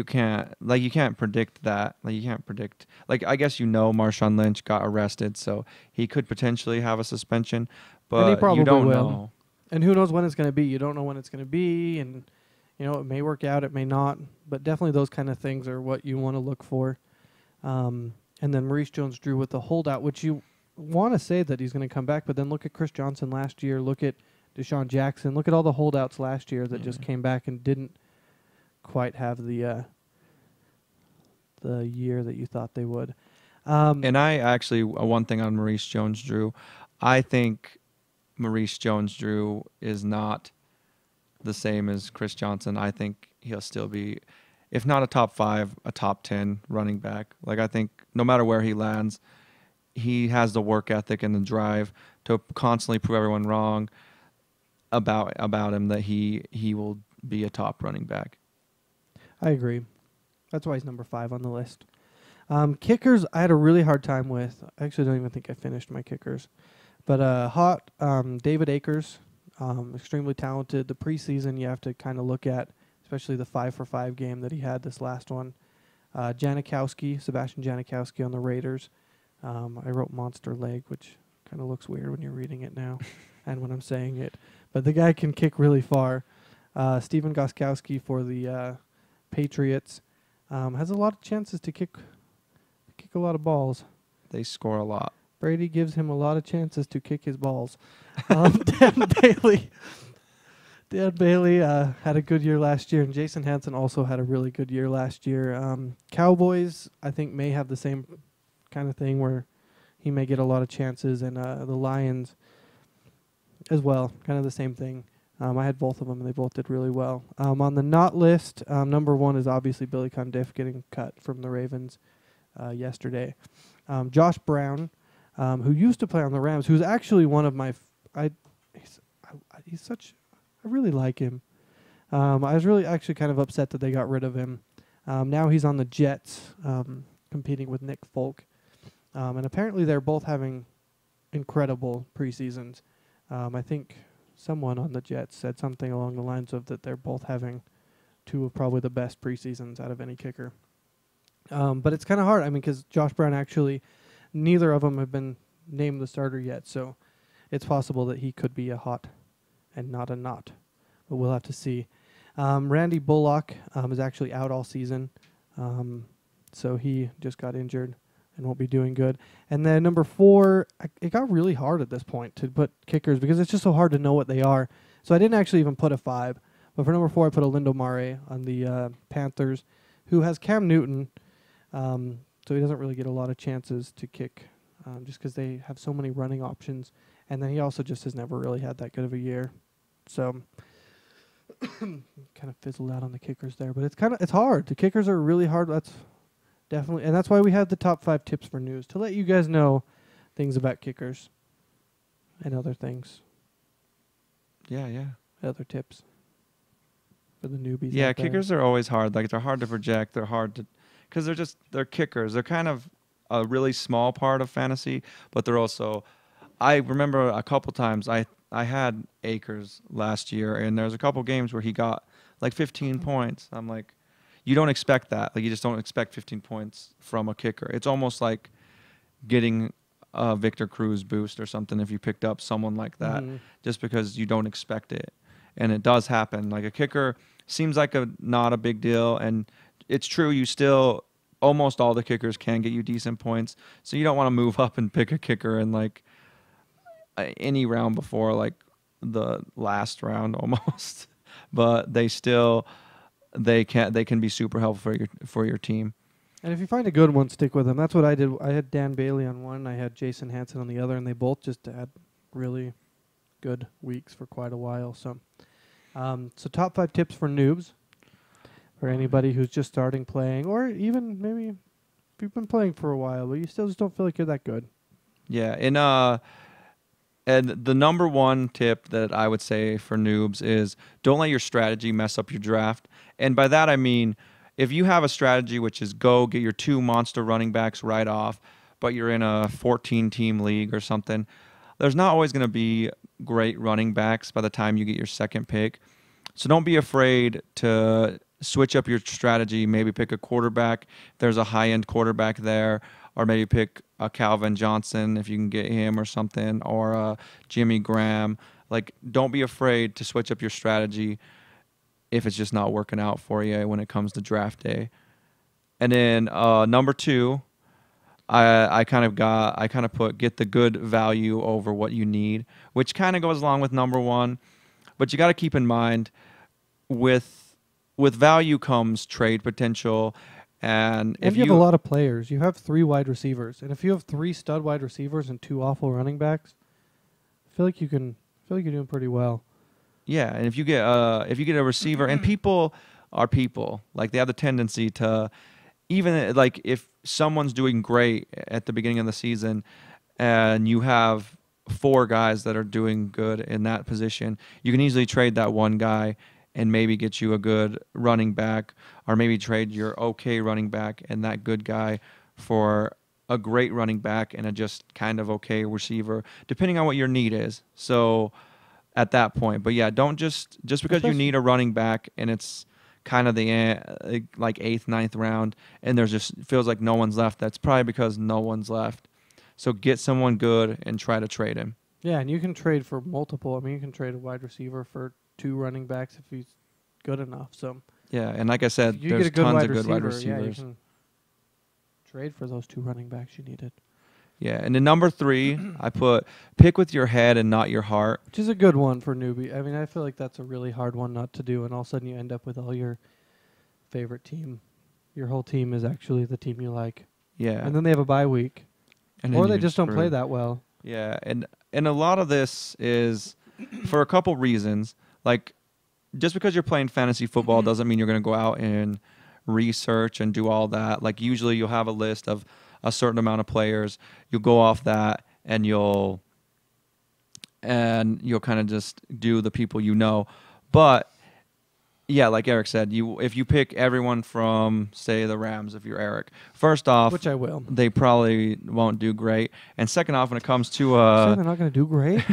can't predict that. Like you can't predict. Like I guess Marshawn Lynch got arrested, so he could potentially have a suspension, and he but probably you don't will. know. And who knows when it's going to be? You don't know when it's going to be, and it may work out, it may not. But definitely those kind of things are what you want to look for. And then Maurice Jones-Drew with the holdout, which you want to say that he's going to come back, but then look at Chris Johnson last year, look at Deshaun Jackson, look at all the holdouts last year that just came back and didn't quite have the year that you thought they would. And I actually one thing on Maurice Jones-Drew, I think Maurice Jones-Drew is not the same as Chris Johnson. I think he'll still be, if not a top 5, a top 10 running back. Like I think no matter where he lands, he has the work ethic and the drive to constantly prove everyone wrong about him, that he will be a top running back. I agree. That's why he's number 5 on the list. Kickers, I had a really hard time with. I actually don't even think I finished my kickers. But David Akers, extremely talented. The preseason you have to kind of look at, especially the 5-for-5 game that he had this last one. Sebastian Janikowski on the Raiders. I wrote monster leg, which kind of looks weird when you're reading it now and when I'm saying it. But the guy can kick really far. Steven Gostkowski for the Patriots has a lot of chances to kick a lot of balls. They score a lot. Brady gives him a lot of chances to kick his balls. Dan Bailey had a good year last year, and Jason Hansen also had a really good year last year. Cowboys, I think, may have the same kind of thing where he may get a lot of chances, and the Lions as well, kind of the same thing. I had both of them, and they both did really well. On the not list, number 1 is obviously Billy Condiff getting cut from the Ravens yesterday. Josh Brown, who used to play on the Rams, who's actually one of my... he's such... I really like him. I was really actually kind of upset that they got rid of him. Now he's on the Jets, competing with Nick Folk. And apparently they're both having incredible preseasons. I think someone on the Jets said something along the lines of that they're both having 2 of probably the best preseasons out of any kicker. But it's kind of hard. I mean, because Josh Brown actually, neither of them have been named the starter yet. So it's possible that he could be a hot and not a not. But we'll have to see. Randy Bullock is actually out all season. So he just got injured and won't be doing good. And then number 4, it got really hard at this point to put kickers because it's just so hard to know what they are. So I didn't actually even put a 5. But for number 4, I put Olindo Mare on the Panthers, who has Cam Newton. So he doesn't really get a lot of chances to kick just because they have so many running options. And then he also just has never really had that good of a year. So kind of fizzled out on the kickers there. But it's hard. The kickers are really hard. That's definitely, and that's why we have the top 5 tips for news, to let you guys know things about kickers and other things. Yeah. Other tips for the newbies. Yeah, out there. kickers are always hard. Like they're hard to project. They're hard to, because they're kickers. They're kind of a really small part of fantasy, but they're also. I remember a couple times I had Akers last year, and there's a couple games where he got like 15 points. I'm like, you don't expect that. Like you just don't expect 15 points from a kicker. It's almost like getting a Victor Cruz boost or something if you picked up someone like that, just because you don't expect it. And it does happen. Like a kicker seems like not a big deal, and it's true. You still, almost all the kickers can get you decent points, so you don't want to move up and pick a kicker in like any round before like the last round almost. But they can be super helpful for your team. And if you find a good one, stick with them. That's what I did. I had Dan Bailey on one. I had Jason Hansen on the other, and they both just had really good weeks for quite a while. So top 5 tips for noobs, for anybody who's just starting playing, or even maybe you've been playing for a while, but you still just don't feel like you're that good. Yeah, and the number one tip that I would say for noobs is don't let your strategy mess up your draft. And by that I mean if you have a strategy which is go get your 2 monster running backs right off, but you're in a 14 team league or something, there's not always going to be great running backs by the time you get your second pick. So don't be afraid to switch up your strategy, maybe pick a quarterback if there's a high-end quarterback there, or maybe pick a Calvin Johnson if you can get him or something, or a Jimmy Graham. Like, don't be afraid to switch up your strategy if it's just not working out for you when it comes to draft day. And then number 2, I kind of put get the good value over what you need, which kind of goes along with number 1. But you got to keep in mind with value comes trade potential, and if you have a lot of players, you have 3 wide receivers, and if you have 3 stud wide receivers and 2 awful running backs, I feel like you're doing pretty well. Yeah, and if you get a receiver, and people are people, like they have the tendency to, even like if someone's doing great at the beginning of the season, and you have 4 guys that are doing good in that position, you can easily trade that one guy and maybe get you a good running back, or maybe trade your okay running back and that good guy for a great running back and a just kind of okay receiver, depending on what your need is. So at that point, but yeah, don't just because you need a running back and it's kind of the like 8th, 9th round, and there's just feels like no one's left. That's probably because no one's left. So get someone good and try to trade him. Yeah, and you can trade for multiple. I mean, you can trade a wide receiver for 2 running backs if he's good enough. So yeah, and like I said, you there's get a good tons wide of good wide receiver, receivers. Yeah, you can trade for those 2 running backs you needed. Yeah, and then number 3, I put pick with your head and not your heart. Which is a good one for newbie. I mean, I feel like that's a really hard one not to do, and all of a sudden you end up with all your favorite team. Your whole team is actually the team you like. Yeah. And then they have a bye week. And Or they just don't play that well. Yeah, and a lot of this is for a couple reasons. Like, just because you're playing fantasy football doesn't mean you're going to go out and research and do all that. Like, usually you'll have a list of a certain amount of players. You'll go off that, and you'll kind of just do the people you know. But yeah, like Eric said, if you pick everyone from, say, the Rams, if you're Eric, first off, which I will, they probably won't do great. And second off, when it comes to they're not going to do great.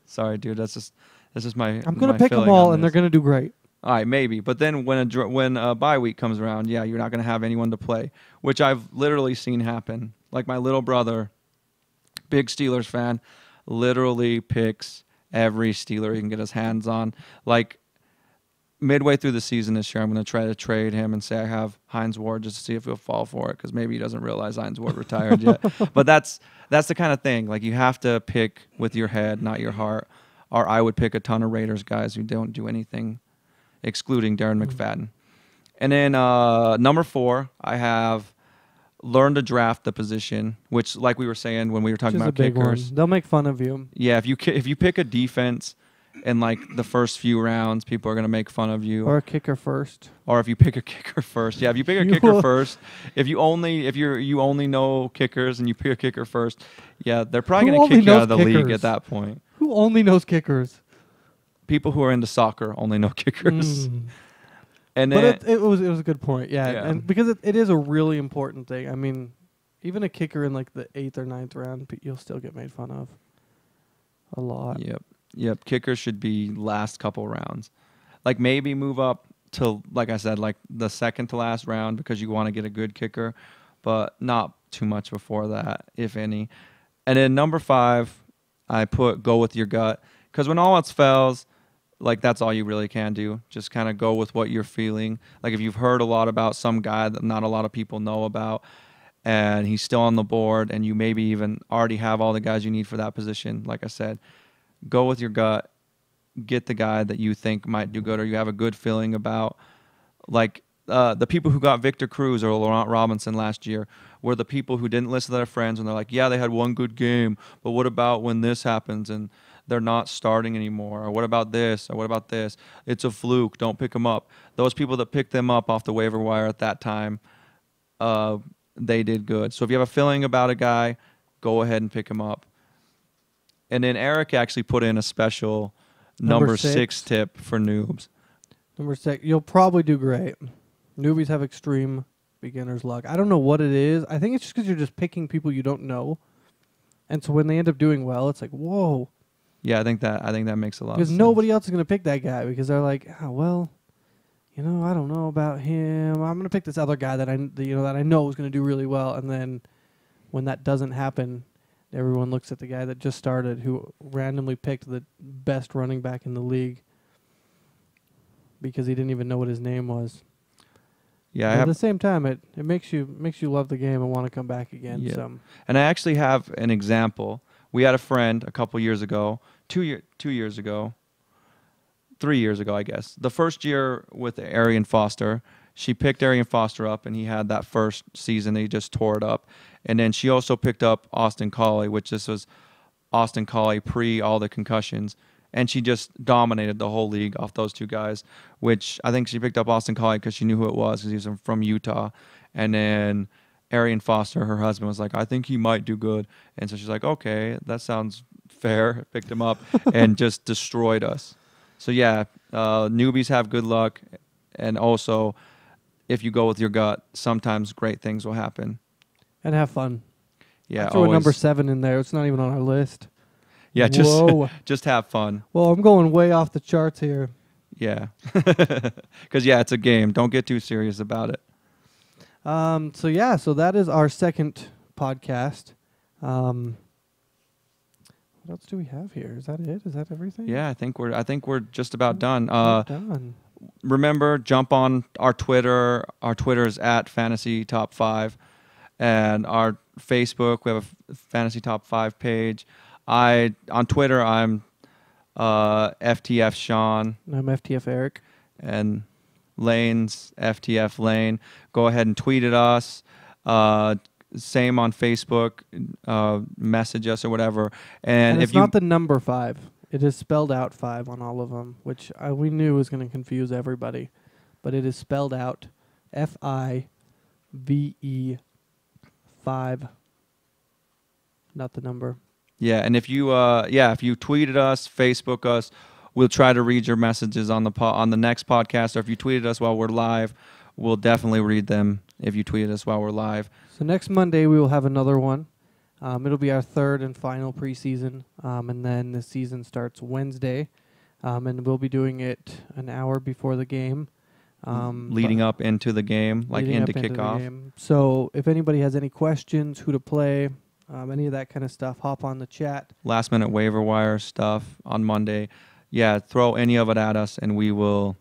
Sorry, dude, that's just my. I'm going to pick them all, and they're going to do great. All right, maybe, but then when a bye week comes around, yeah, you're not going to have anyone to play, which I've literally seen happen. Like my little brother, big Steelers fan, literally picks every Steeler he can get his hands on. Like, midway through the season this year, I'm going to try to trade him and say I have Hines Ward just to see if he'll fall for it, because maybe he doesn't realize Hines Ward retired yet. But that's the kind of thing. Like, you have to pick with your head, not your heart. Or I would pick a ton of Raiders guys who don't do anything, excluding Darren McFadden. And then number 4, I have learn to draft the position, which, like we were saying when we were talking about kickers, they'll make fun of you. Yeah, if you pick a defense in like the first few rounds, people are gonna make fun of you. Or a kicker first. Or if you pick a kicker first, yeah. If you pick a kicker first, if you only know kickers and you pick a kicker first, yeah, they're probably gonna kick you out of the league at that point. Who only knows kickers? People who are into soccer only know kickers. And but it was a good point, yeah. And because it is a really important thing. I mean, even a kicker in like the 8th or 9th round, you'll still get made fun of a lot. Yep. Kickers should be last couple rounds. Like, maybe move up to, like I said, like the 2nd to last round because you want to get a good kicker, but not too much before that, if any. And then number 5, I put go with your gut, because when all else fails, like, that's all you really can do. Just kind of go with what you're feeling. Like, if you've heard a lot about some guy that not a lot of people know about, and he's still on the board, and you maybe even already have all the guys you need for that position, like I said, go with your gut. Get the guy that you think might do good or you have a good feeling about. Like, the people who got Victor Cruz or Laurent Robinson last year were the people who didn't listen to their friends when they're like, yeah, they had one good game, but what about when this happens and they're not starting anymore? Or what about this? Or what about this? It's a fluke. Don't pick them up. Those people that picked them up off the waiver wire at that time they did good. So if you have a feeling about a guy, go ahead and pick him up. And then Eric actually put in a special number 6 tip for noobs. Number 6, you'll probably do great. Newbies have extreme beginner's luck. I don't know what it is. I think it's just because you're just picking people you don't know. And so when they end up doing well, it's like, whoa. Yeah, I think that makes a lot of sense. Because nobody else is going to pick that guy because they're like, oh, well, I don't know about him. I'm going to pick this other guy that I know is going to do really well. And then when that doesn't happen, everyone looks at the guy that just started who randomly picked the best running back in the league because he didn't even know what his name was. Yeah, at the same time, it makes you love the game and want to come back again. Yeah. So. And I actually have an example. We had a friend a couple years ago, 2 years ago, 3 years ago, I guess. The first year with Arian Foster, she picked Arian Foster up, and he had that first season that he just tore it up. And then she also picked up Austin Collie, which this was Austin Collie pre all the concussions. And she just dominated the whole league off those two guys, which I think she picked up Austin Collie because she knew who it was because he was from Utah. And then Arian Foster, her husband, was like, I think he might do good. And so she's like, okay, that sounds fair. Picked him up and just destroyed us. So, yeah, newbies have good luck. And also, if you go with your gut, sometimes great things will happen. And have fun. Yeah, throw a number 7 in there. It's not even on our list. Yeah, just have fun. Well, I'm going way off the charts here. Yeah. Because, yeah, it's a game. Don't get too serious about it. So that is our second podcast. What else do we have here? Is that it? Is that everything? Yeah, I think we're just about done. Done. Remember, jump on our Twitter. Our Twitter is at Fantasy Top 5. And our Facebook, we have a Fantasy Top 5 page. On Twitter, I'm FTF Sean. I'm FTF Eric. And Lane's FTF Lane. Go ahead and tweet at us. Same on Facebook. Message us or whatever. And it's not the number 5. It is spelled out 5 on all of them, which we knew was going to confuse everybody. But it is spelled out FIVE 5, not the number. Yeah, and if you tweeted us, Facebook us, we'll try to read your messages on the next podcast. Or if you tweeted us while we're live, we'll definitely read them if you tweeted us while we're live. So next Monday we will have another one. It'll be our third and final preseason, and then the season starts Wednesday, and we'll be doing it an hour before the game. Leading up into the game, like into kickoff. So if anybody has any questions, who to play, any of that kind of stuff, hop on the chat. Last minute waiver wire stuff on Monday. Yeah, throw any of it at us, and we will.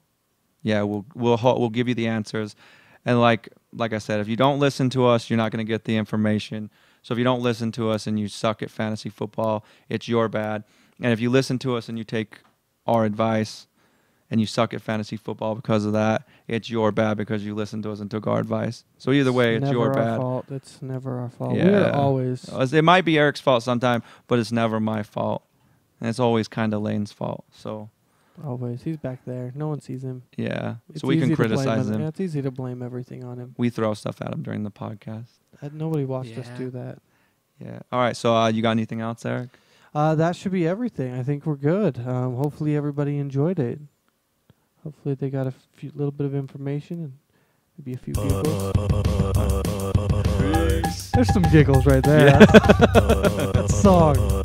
Yeah, we'll give you the answers. And like I said, if you don't listen to us, you're not going to get the information. So if you don't listen to us and you suck at fantasy football, it's your bad. And if you listen to us and you take our advice and you suck at fantasy football because of that, it's your bad because you listened to us and took our advice. So either way, it's your bad. Fault. It's never our fault. Yeah. We're always. It might be Eric's fault sometime, but it's never my fault. And it's always kind of Lane's fault. So always. He's back there. No one sees him. Yeah. So we can criticize him. Yeah, it's easy to blame everything on him. We throw stuff at him during the podcast. Nobody watched us do that. Yeah. All right. So you got anything else, Eric? That should be everything. I think we're good. Hopefully everybody enjoyed it. Hopefully they got a little bit of information and maybe a few giggles. There's some giggles right there. That song.